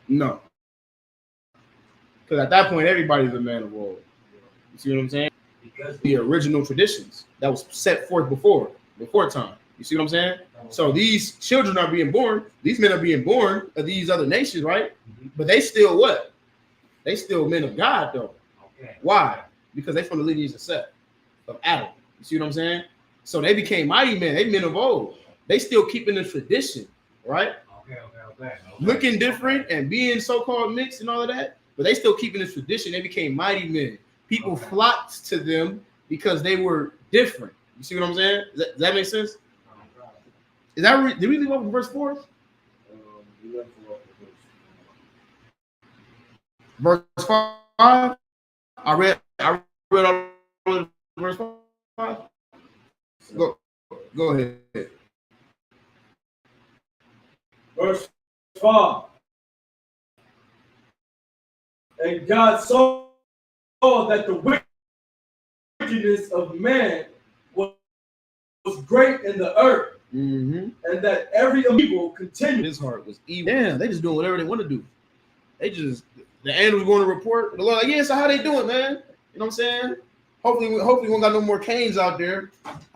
No. Because at that point, everybody's a man of old. You see what I'm saying? Because the original traditions that was set forth before time. You see what I'm saying? So these children are being born. These men are being born of these other nations, right? But they still what? They still men of God, though. Okay. Why? Because they from the lineage of Seth, of Adam. You see what I'm saying? So they became mighty men. They men of old. They still keeping the tradition, right? Okay. Looking different and being so-called mixed and all of that, but they still keeping this tradition. They became mighty men. People flocked to them because they were different. You see what I'm saying? Does that make sense? Is that did we leave off in verse 4? Verse 5. I read all of verse 5. Go ahead. Verse 5. And God saw that the wickedness of man was great in the earth, Mm-hmm. and that every evil continues. His heart was evil. Damn, they just doing whatever they want to do. They just, the angels going to report. The Lord like, yeah, so how they doing, man? You know what I'm saying? Hopefully we won't got no more Cains out there.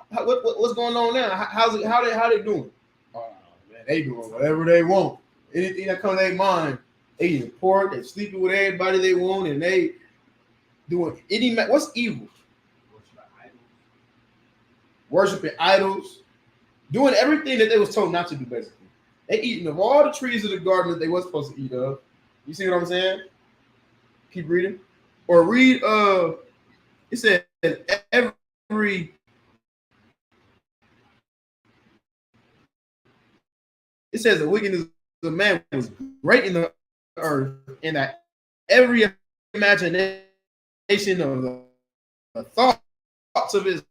What's going on now? How they doing? Oh man, they doing whatever they want. Anything that comes to their mind, they eating pork, they sleeping with everybody they want, and they doing what's evil? Worshiping idols, doing everything that they was told not to do, basically. They eating of all the trees of the garden that they was supposed to eat of. You see what I'm saying? Keep reading. Or read, it says every, it says the wickedness of the man was great in the earth, and that every imagination of the thoughts of his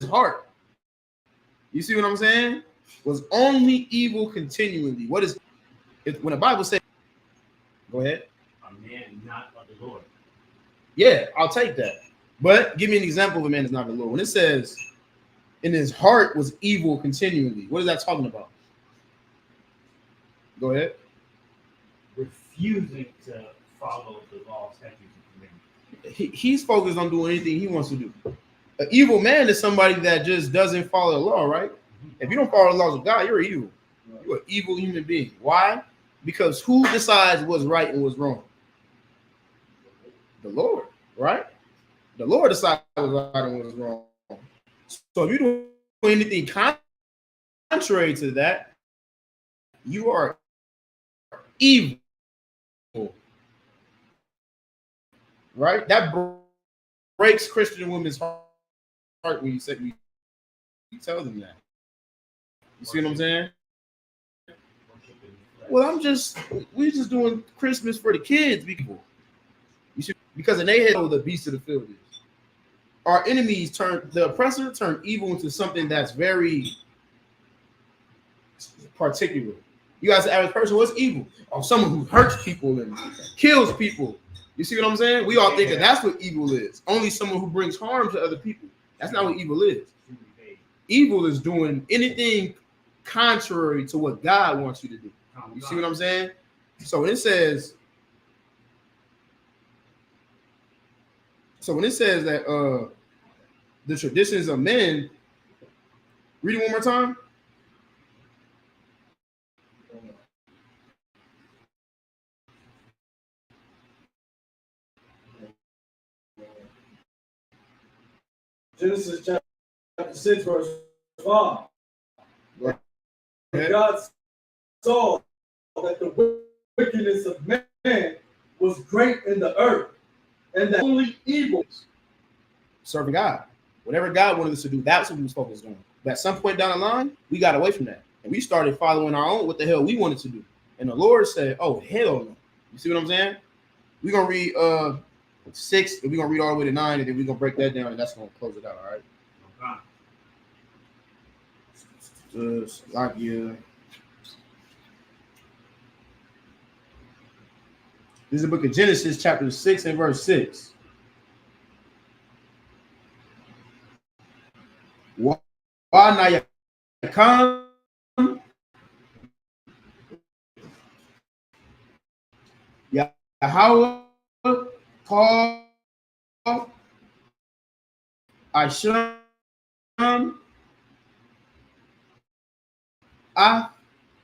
heart, you see what I'm saying, was only evil continually. What is, when the Bible says, go ahead. A man not of the Lord. Yeah, I'll take that. But give me an example of a man that's not the Lord. When it says in his heart was evil continually, what is that talking about? Go ahead. Refusing to follow the law, statutes, and commandments. He's focused on doing anything he wants to do. An evil man is somebody that just doesn't follow the law, right? If you don't follow the laws of God, you're evil. You're an evil human being. Why? Because who decides what's right and what's wrong? The Lord, right? The Lord decides what's right and what's wrong. So if you do anything contrary to that, you are evil. Right? That breaks Christian women's heart when you tell them that. You see what I'm saying? Well, we're just doing Christmas for the kids, people. You see, because in their head, the beast of the field is. Our enemies the oppressor turned evil into something that's very particular. You guys, the average person, what's evil? Or someone who hurts people and kills people. You see what I'm saying? We all think that that's what evil is. Only someone who brings harm to other people. That's not what evil is. Evil is doing anything contrary to what God wants you to do. You see what I'm saying? So when it says that the traditions of men, read it one more time. Genesis chapter 6, verse 5. Right. God saw that the wickedness of man was great in the earth, and that only evil. Serving God. Whatever God wanted us to do, that's what we was focused on. But at some point down the line, we got away from that. And we started following our own, what the hell we wanted to do. And the Lord said, oh, hell no. You see what I'm saying? We're going to read 6, and we're going to read all the way to 9, and then we're going to break that down, and that's going to close it out, all right? Just like you. This is the book of Genesis, chapter 6 and verse 6. Why come? Yahweh called Isupk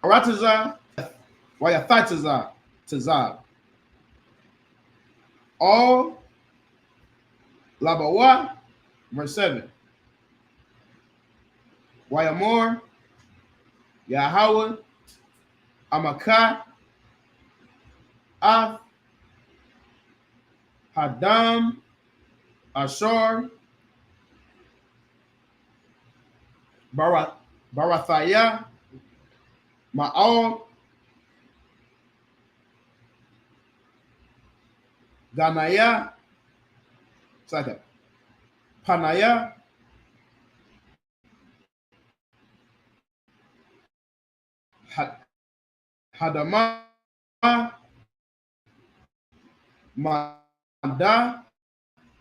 Arataza Wayathaza Tazab. All Labawa, verse 7. Wayamor Yahweh Amaka Af Hadam Ashar Barathaya Ma'al Ganaya, second, Panaya, Hadama, Mada,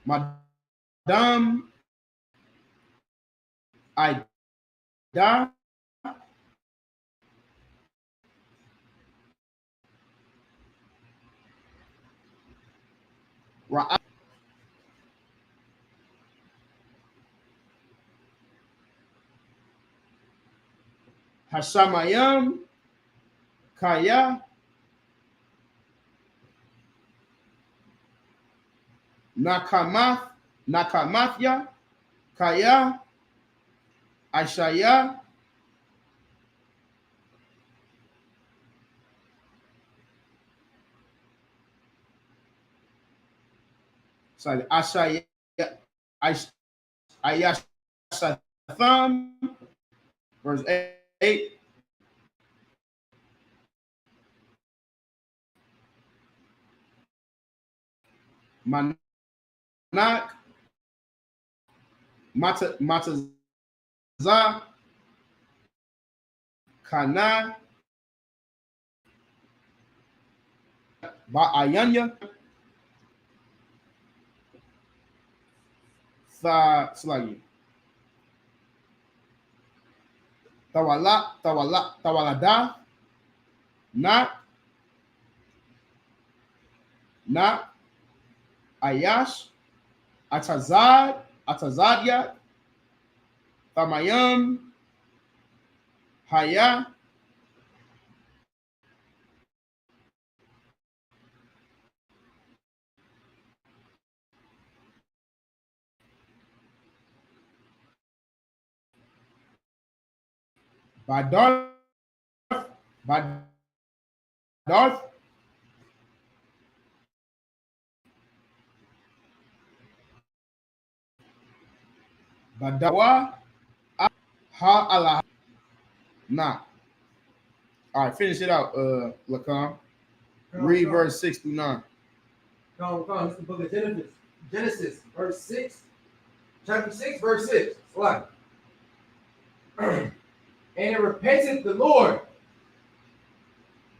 Madam, Ida, Hashamayam Kaya Nakamathya Kaya Ashaya sorry Ashaya Ayashatham verse 8 Manak Mataza Kana Ba'ayanya Slagi Tawalada Na Ayash Atazadya Tamayam Haya Badarth Badawa Ha Allah Nah. All right, finish it out, Lacan. Read verse 6 through 9. Come. It's the book of Genesis, verse 6. Chapter 6, verse 6. What? And it repented the Lord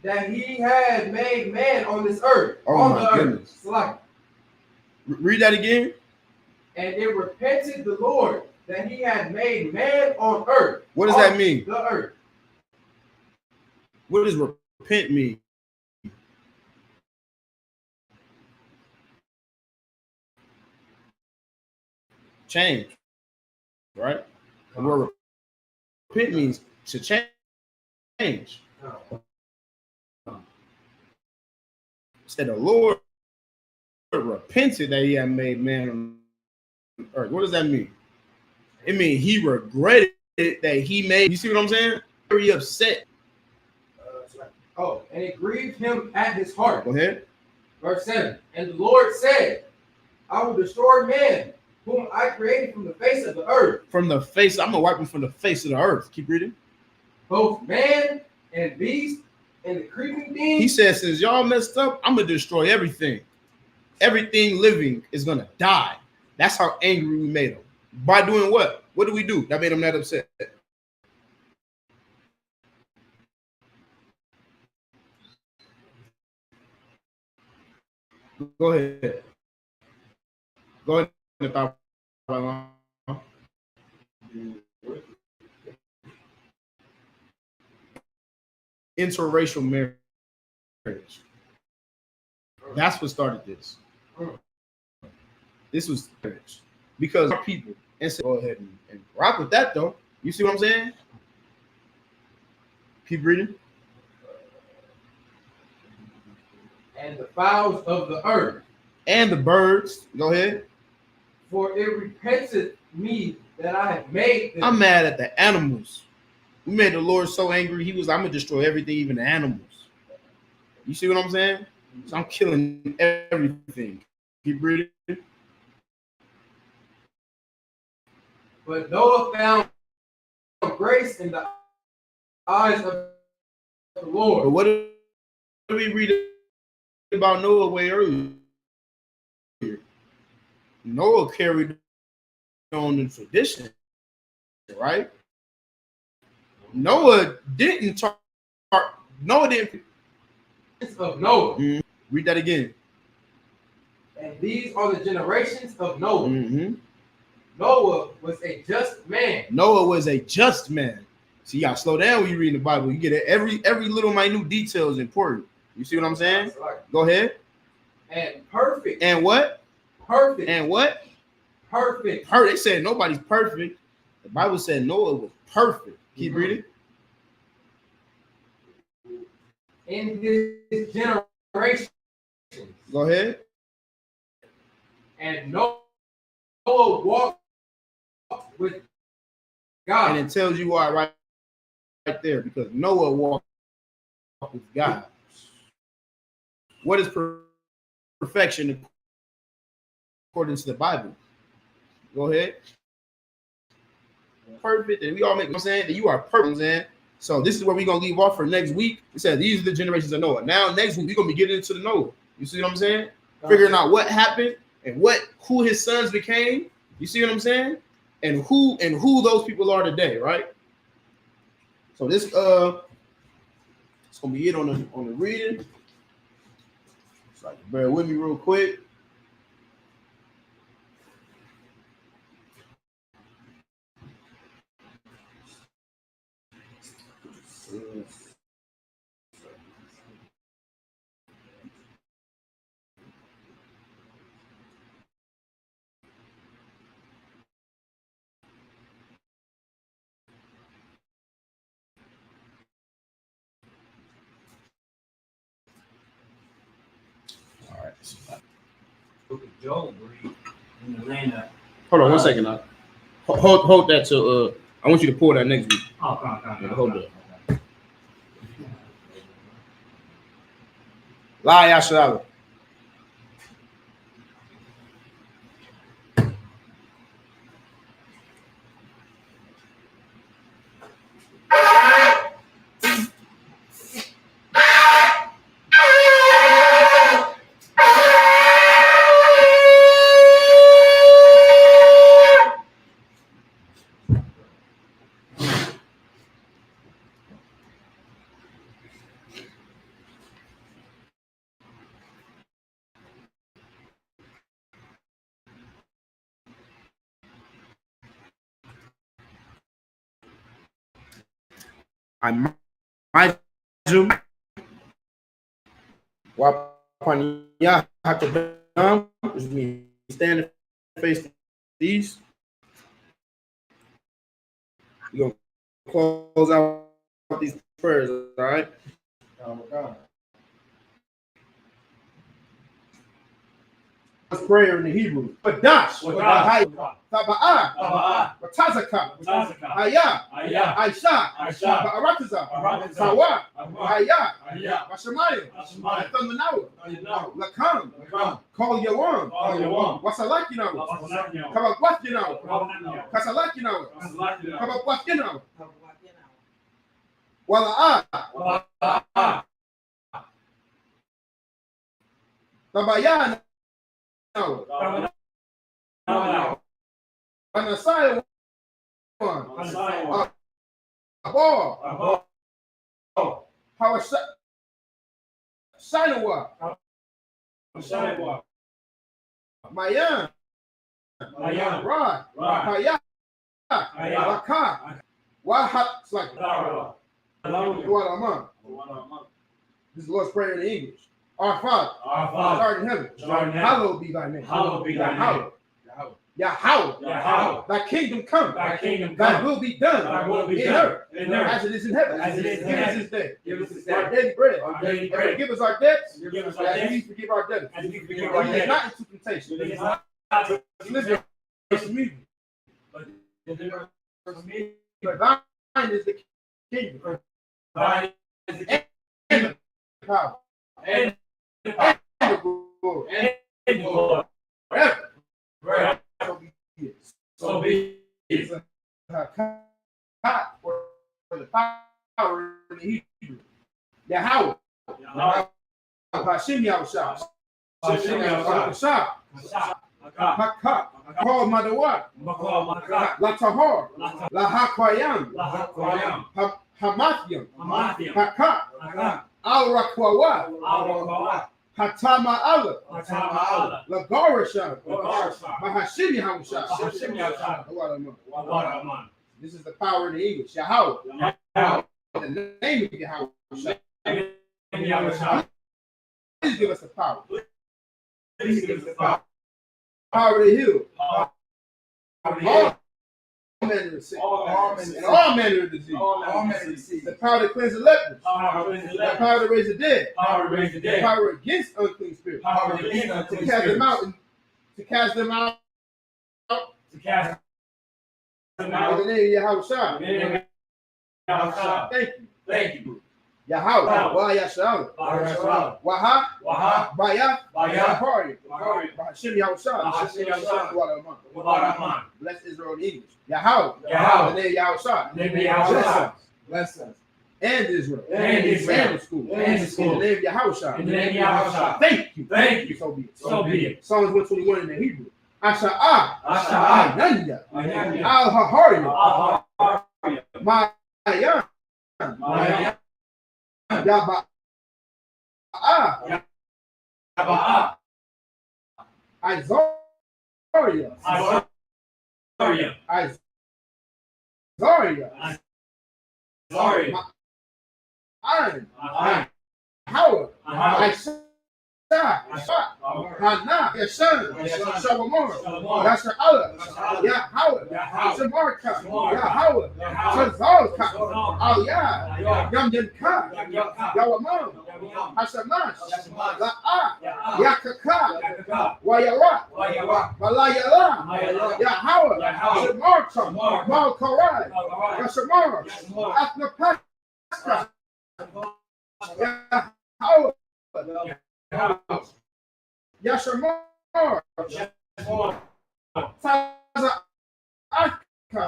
that he had made man on this earth. Oh on my the goodness. earth. Like, Read that again. and it repented the Lord that he had made man on earth. What does that mean? The earth. What does repent mean? Change, right? The word repent means to change. Said the Lord repented that he had made man on earth. What does that mean? It means he regretted that he made. You see what I'm saying? Very upset. And it grieved him at his heart. Go ahead. Verse 7. And the Lord said, I will destroy man, whom I created from the face of the earth. From the face, I'm gonna wipe him from the face of the earth. Keep reading. Both man and beast and the creeping thing. He says, since y'all messed up, I'm gonna destroy everything. Everything living is gonna die. That's how angry we made him. By doing what? What do we do? That made him that upset. Go ahead. Go ahead. Interracial marriage. That's what started this. This was marriage. Because our people, and so go ahead and rock with that though. You see what I'm saying? Keep reading. And the fowls of the earth. And the birds. Go ahead. For it repented me that I have made them. I'm mad at the animals. We made the Lord so angry. He was, I'm gonna destroy everything, even the animals. You see what I'm saying? So I'm killing everything. Keep reading. But Noah found grace in the eyes of the Lord. But what did we read about Noah way earlier? Noah carried on the tradition, right? Noah didn't talk. Noah didn't. Of Noah. Mm-hmm. Read that again. And these are the generations of Noah. Mm-hmm. Noah was a just man. Noah was a just man. See, you gotta slow down when you read the Bible. You get it. Every little minute detail is important. You see what I'm saying? Go ahead. And perfect. And what? Perfect. And what? Perfect. They said nobody's perfect. The Bible said Noah was perfect. Keep reading. In this generation. Go ahead. And Noah walked with God. And it tells you why right there, because Noah walked with God. What is perfection according to the Bible? Go ahead. Perfect. And we all make, you know what I'm saying, that you are perfect. You know what I'm saying? So this is where we're going to leave off for next week. It said these are the generations of Noah. Now next week, we're going to be getting into the Noah. You see what I'm saying? Figuring out what happened and who his sons became. You see what I'm saying? And who those people are today, right? So this it's gonna be it on the reading. So bear with me real quick. All right. Book of Job, read in the land of. Hold on 1 second now. Hold that till I want you to pull that next week. Oh, God. Hold up. La Yashalala. I might zoom. Wapanya Hakadam, which means stand and face these. We're gonna close out these prayers, all right? Prayer in the Hebrew. Badash, Taba'ah, Batazaka, Ayah, Aisha, Ba'arataza, Sawa, Ayah, Bashamayim, Athamanawa, Lakam, Call Yawan, Wasalakinawa, Kabakwakinawa, Kasalakinawa, Kabakwakinawa, Wala'ah, Tabayan. Anasai one. Abor. Shinawa. Mayan. Rod. Kaya. Waka. Wahat. It's like this is the Lord's Prayer in English. Our Father, art in heaven, hallowed be thy name. Yahweh. Thy kingdom come. Thy will be done in earth as it is in heaven. Give us this day our daily bread. And forgive us our debts as we forgive our debtors. Lead us not into temptation. Deliver us from evil. But thine is the kingdom. And the power. And the glory. Forever. So be it. For the power in the Hebrew. Yahweh. Hashem Yahushua. Hakak. Call Madawat. La Tahor. La Hakwayam. Hamathiam. Hakak. Al Rakwawa. Hatama Allah. La Garasha. Mahashim Yahushua. This is the power in the English. Yahweh. The name of Yahweh. Please give us the power. Power to heal. All All manner of sickness. All And all manner of disease. All manner of disease. The power to cleanse the lepers. power to The power to raise the dead. raise the The dead. power against unclean spirits. Power against To unclean cast them spirits. out. To cast them out. To cast them In out. the name of Yahushua. In the name of Yahushua. Thank you. Thank you. Yahweh. Wow. Wa Yashua. Yahushua. Waha. Waha. Baya. Baya. Bahari. Bahari. Bahashim Yahushua. Bahashim Yahushua. Wa Rahman. Bless Israel in English. Yahweh. Yahweh. In the name of Yahushua. In the name of Yahushua. Bless us. And Israel. And Israel. And the school. And the school. In the name of Yahushua. In the name of Yahushua. Thank you. Thank you. So be it. So be it. Psalms 121 in the Hebrew. Asha'ah. Asha'ah. Nanya. Nanya. Al-Hahariya. Al-Hahariya. Mayan. Mayan. Yaba'ah. Yaba'ah. Isaiah. Isaiah. Isaiah. Sorry. Ayin. Ayin. Howard. Howard. Isha. Hannah. Yashan. Yashan. Shalomar. Shalomar. Yasha'Allah. Yasha'Allah. Yahweh. Yahweh. Shamarka. Shamarka. Yahweh. Yahweh. Shazalka. Shazalka. Aliyah. Aliyah. Yamdinka. Yamdinka. Yawamam. Yawamam. Hashamash. Hashamash. La'ah. Ya'ah. Yakaka. Yakaka. Wayara. Wayara. Malayala. Malayala. Yahweh. Yahweh. Shamarka. Shamarka. Malkarai. Malkarai. Yashamar. Yashamar. Athnapaka. Yahweh. Yashamar. Taza'aka.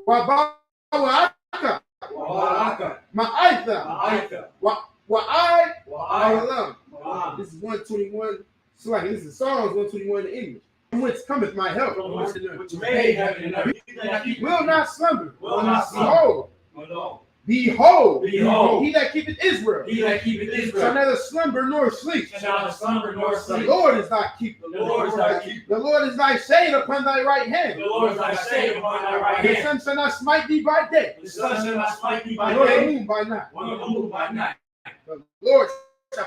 Wabawaka. Ma'aitha. Wa'ai. Alam. This is 121. Slack. This is Psalms 121 in English. From whence cometh my help? Which made heaven and earth. Will not slumber. Will not slumber. Behold. Behold. He that keepeth Israel He that keepeth shall Israel neither slumber nor sleep. shall not slumber nor The sleep. Lord is thy keeper. The Lord is thy keeper. The Lord is thy shade upon thy right hand. The Lord is thy shade upon thy right The hand. sun shall not smite thee by day, The sun shall not smite thee by nor the day, moon by night. nor the moon by night. The Lord shall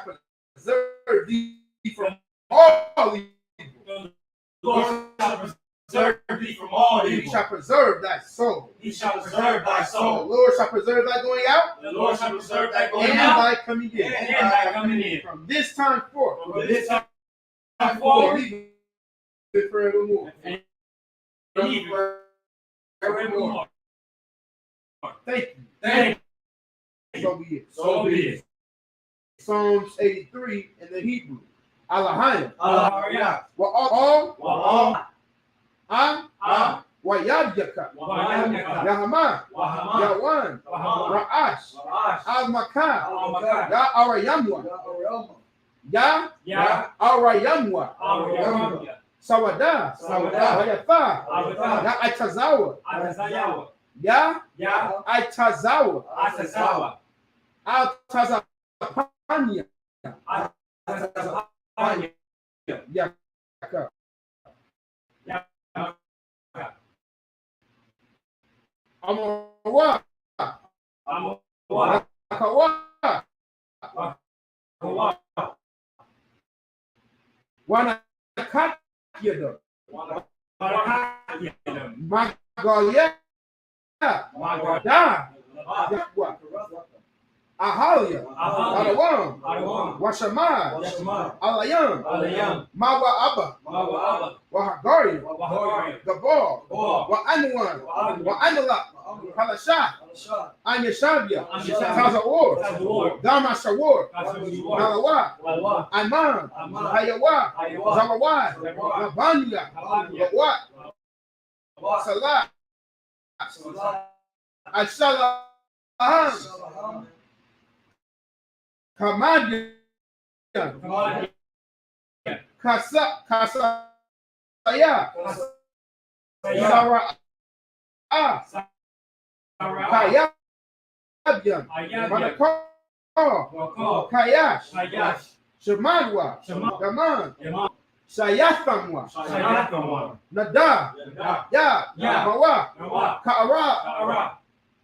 preserve thee from all evil. The Lord shall preserve thee from all He evil. shall preserve thy soul. He shall preserve thy The soul. Lord shall preserve thy going out The Lord shall preserve thy going and out thy coming in. and thy coming in. From this time forth, From this time forward, forward, forevermore. and even forevermore. Thank you. Thank you. So be it. So be it. Psalms 83 in the Hebrew. Alahayim. Hallelujah. Wa all. Wa Wa Yadyaka. Wa'yamyaka. Yahama. Wahama. Yawan. Wahama. Ra'ash. Wa'ash. Al-Makah. Al-Makah. Ya Arayamwa. Ya Ya Arayamwa. Arayamwa. Sawada. Sawada. Wayafa. Awata. Ya Aitazawa. Atazayawa. Ya Ya Aitazawa. Atazawa. Altazapanya. Atazapanya. Yaka. Amawa. Amawa. Akawa. Kawa. Wanakatyada. Barakatiyam. Magaya. Magada. Da. Yakwa. Ahalia. Ahalia. Adawam. Adawam. Washamad. Washamad. Alayam. Alayam. Mawa Abba. Mawa Abba. Wahagaria. Wahagaria. Gabor. Gabor. Wa Anwan. Wa Wa Anala. Halasha. Anyashabia. Anyashabia. Tazawar. Tazawar. Dama Shawar. Tazawar. Nalawa. Nalawa. Aman. Aman. Hayawa. Hayawa. Zawawad. Zawawad. Nabanya. Nabanya. Wat. Salah. Ashalah. Kamadia. Kamadia. Kasaya. Saya. Sarah. Sarah. Kayabian. Ayabian. Manakar. Wakar. Kayash. Kayash. Shemadwa. Shema. Yaman. Yaman. Shayathamwa. Shayathamwa. Nada. Nada. Ya. Ya. Mawa. Nawa. Ka'ara. Ka'ara.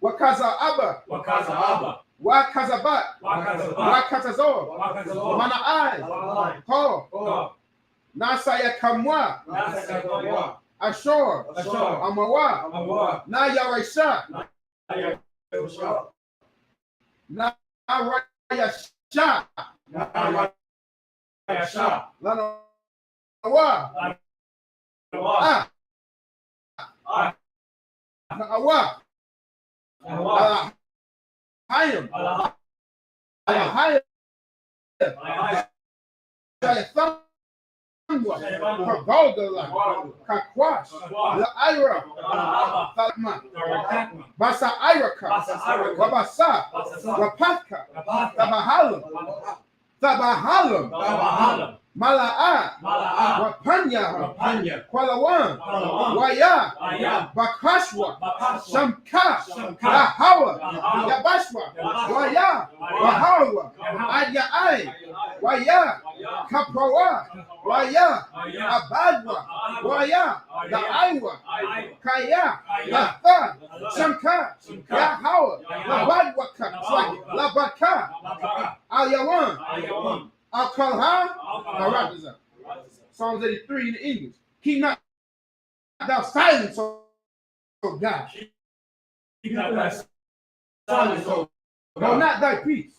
Wakaza Abba. Wakaza Abba. Wa Kazabat, Wakazaba, Wa Katazor, Wakazaba, Mana'ai, Mana'ai, Ko, Ko, Nasaya Kamwa, Nasakawa, Ashor, Ashor, Amawa, Amawa, Na Yaresha, Ayakosha, Na Rayasha, Ayasha, Lana Wa, Nawa, Ah, Awa, Nawa, Hayam, Allah, Hayam, Allah, Shayathamwa, Kagogala, Kakwash, La Ira, Thalma, Basa Iraka, Wabasa, Wapatka, Tabahalam, Tabahalam, Mala'a, Wapanya, Kwalawan, Waya, Bakashwa, Shamka, Yahawa, Yabashwa, Waya, Wahawa, Ayai, Waya, Kaprawa, Waya, Abadwa, Waya, Yaiwa, Kaya, Yatha, Shamka, Yahawa, Labadwaka, Labaka, Ayawan, Al-Kalha, Al-Rajazah. Psalms 83 in the English. Keep not thou silence, O God. Hold not thy peace.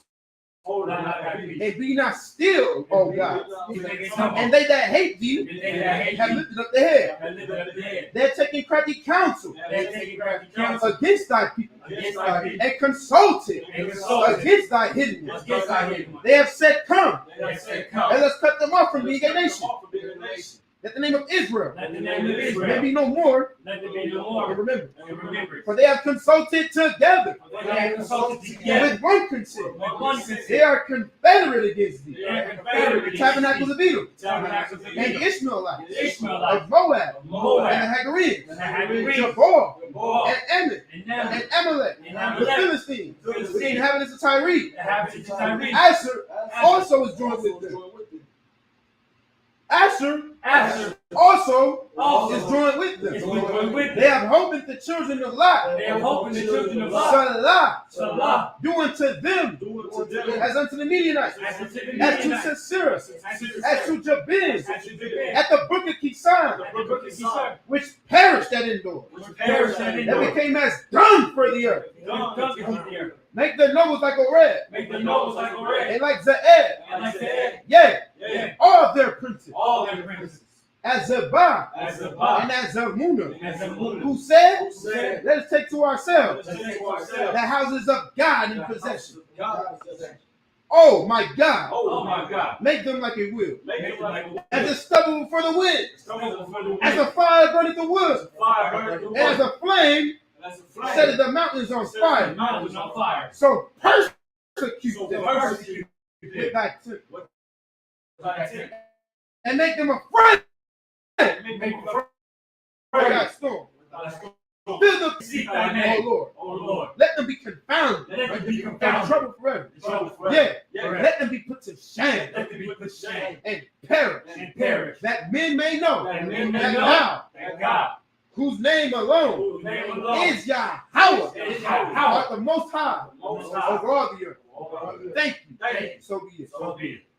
And be not still, O God. And they that hate thee have lifted up their head. They're taking crafty counsel against thy people and consulted against thy hidden ones. They have said, come, and let's cut them off from being a nation. That the name of Israel may be no more in remembrance. For they have consulted together with one consent. They are confederate against thee. The tabernacles of Edom and the Ishmaelites of Moab and the Hagarenes, Jabal and Ammon and Amalek, the Philistines, with the inhabitants of Tyre. Asher also is joined with them. Asher also is joined with them. They have hope in the children of Lot. Salah, doing to them as unto the Midianites, as to Sisera, as to Jabin, at the brook of Kisan, which perished at Endor, that became as dung for the earth. Make their nobles like a red, and like Ze'ed, yea, all their princes, as Zebah, and as Zalmunna, who said, let us take to ourselves the houses of God in possession. Oh my God, make them like a wheel, as a stubble for the wind, as a fire burneth the wood, and as a flame set the mountains on fire. So persecute them with thy tent, and make them afraid of thy storm. Fill them, O Lord. Let them be confounded and troubled forever. Let them be put to shame and perish, that men may know that thou, whose name alone is Yahweh, art the Most High over all the earth. Thank you. So be it.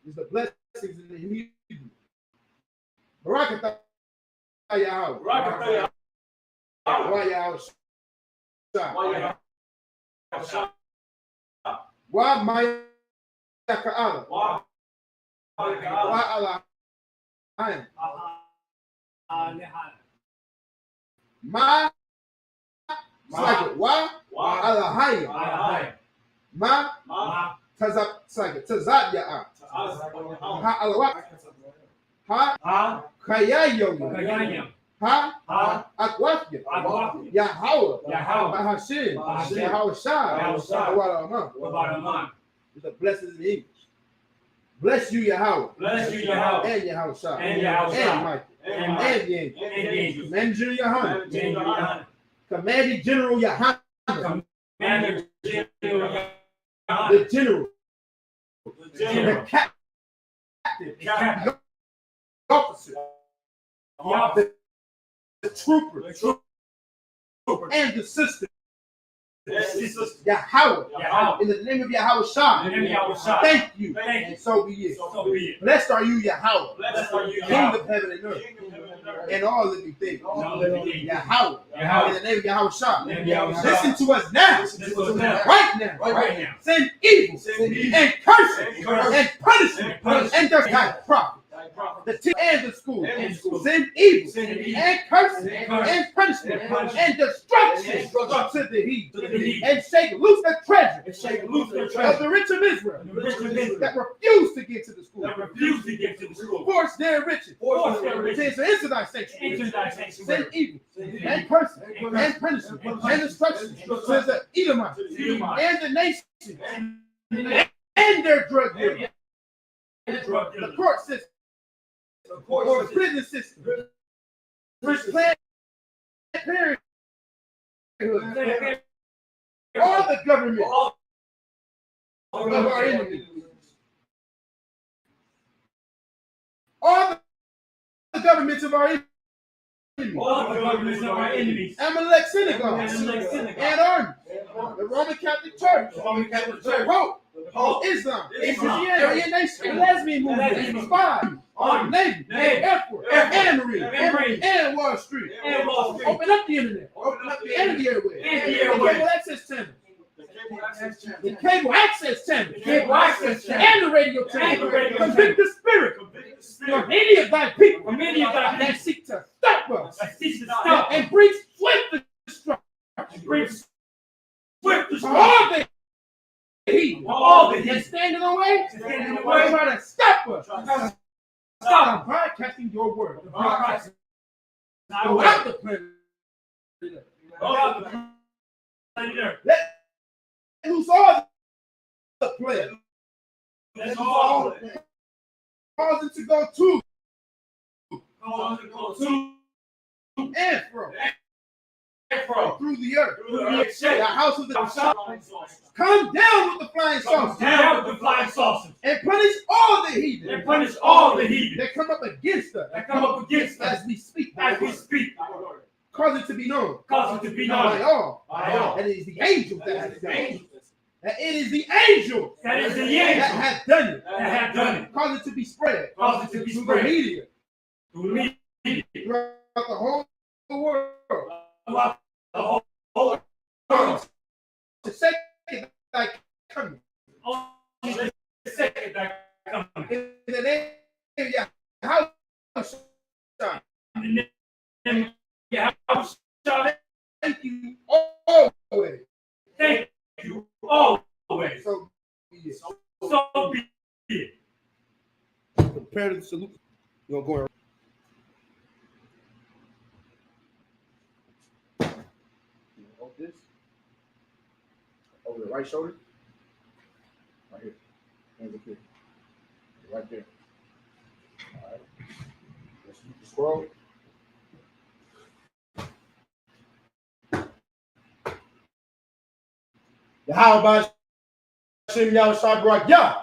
It's the blessings in the Hebrew. Barakatah Yahweh. Wa Maya Ka'ala. Wa Allah. Ma Wa Alahaya. Ma Tazat Ya'a. Ha Alawak. Ha Kayayom. Ha Akwafya. Yahweh. Bahashim. Yahweh Shah. The blessings in English. Bless you, Yahweh. And Yahweh Shah. And Michael. And the angels. Commander Yohanan. Commanding General Yohanan. The general. The captain. The officer. The trooper. And the sister. Yahweh. In the name of Yahweh Shah. Thank you. And so be it. Blessed are you, Yahweh. King of heaven and earth. And all living things. Yahweh. In the name of Yahweh Shah. Listen to us now. Right now. Send evil and cursing and punishment and the prophet. The team and the school. Send evil and cursing and punishment and destruction to the heathen. And shake loose the treasure of the rich of Israel that refuse to get to the school. Force their riches. To enter thy sanctuary. Send evil and cursing and punishment and destruction to the Edomites and the nation and their drug dealers. The court system. The prison system, Planned Parenthood, all the government of our enemies, all the governments of our enemies, Amalek synagogues and armies, the Roman Catholic Church, Pope, Islam, Aryan Nation, the Lesbian movement, Spy, Navy, Air Force, and Marine, and Wall Street. Open up the internet, and the airwaves, cable access channel, the cable access channel, and the radio channel. Convict the spirit of any of thy people that seek to stop us and bring swift destruction. All the heat stand in the way, try to stop us. Stop broadcasting your word. Throughout the planet. Let loose all the players. Cause it to go to and from through the earth. The house of the come down with the flying saucers. And punish all the heathen. That come up against us. As we speak. Cause it to be known. By all. And it is the angels that have done it. That it is the angels that have done it. Cause it to be spread. Through the media. Throughout the whole world. The second thy coming. In the name of Yahweh. Thank you always. So be it. Prepare to salute. You're going to go around. Hold this. Over the right shoulder. Right here. Hands up here. Right there. All right. Let's scroll. Yahweh Shem Yahweh Shabrak Yah.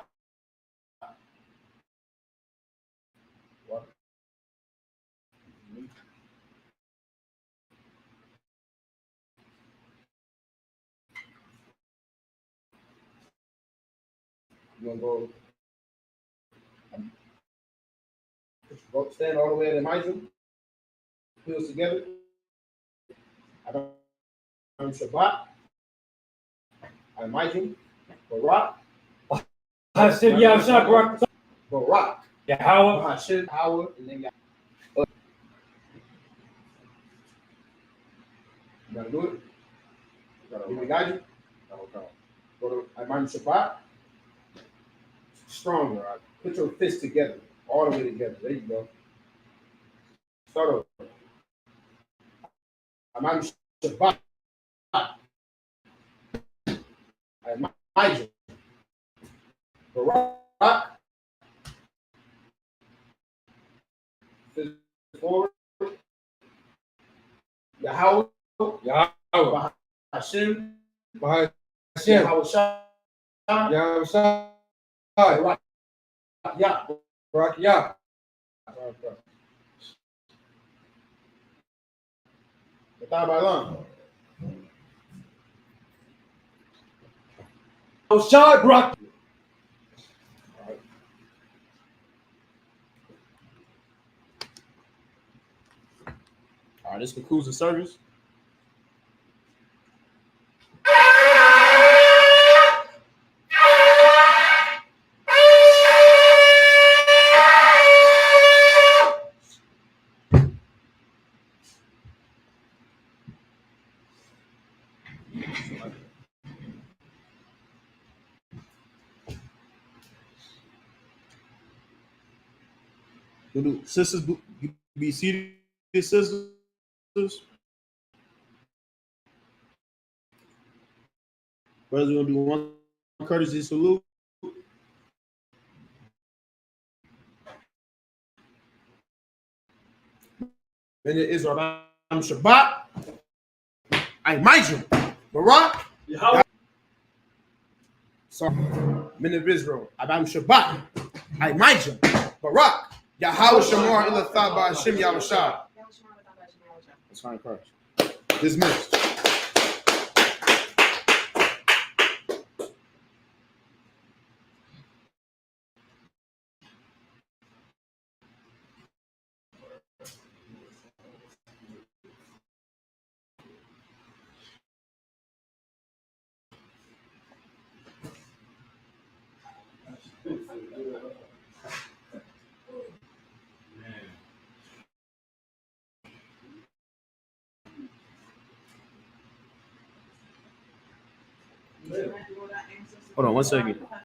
You're going to go stand all the way at the Mizum. Heels together. I'm Shabbat. I'm Mizum. Barak. Hashem Yahshua Barak. Barak. Yahweh. Hashem, Yahweh, and then Yahweh. You gotta do it? You gotta guide you? Okay. Go to I'm Shabbat. Stronger. Right? Put your fists together. All the way together. There you go. Start over. I'm Shabbat. I'm Mizum. Barak. Forward. Yahweh. Hashem. Yahweh Shah. Yahweh Shah. Barak Yah. Batabalan. Shad Brock. All right, this concludes the service. Sisters, be seated, sisters. Brothers, we're gonna do one courtesy salute. Then it is Rabban Shabbat. I might you. Barak. Sorry. Men of Israel. Abam Shabbat. I might you. Barak. Yahweh Shamar ila Thaba Hashem Yahushua. That's fine, Christ. Dismissed. Hold on 1 second.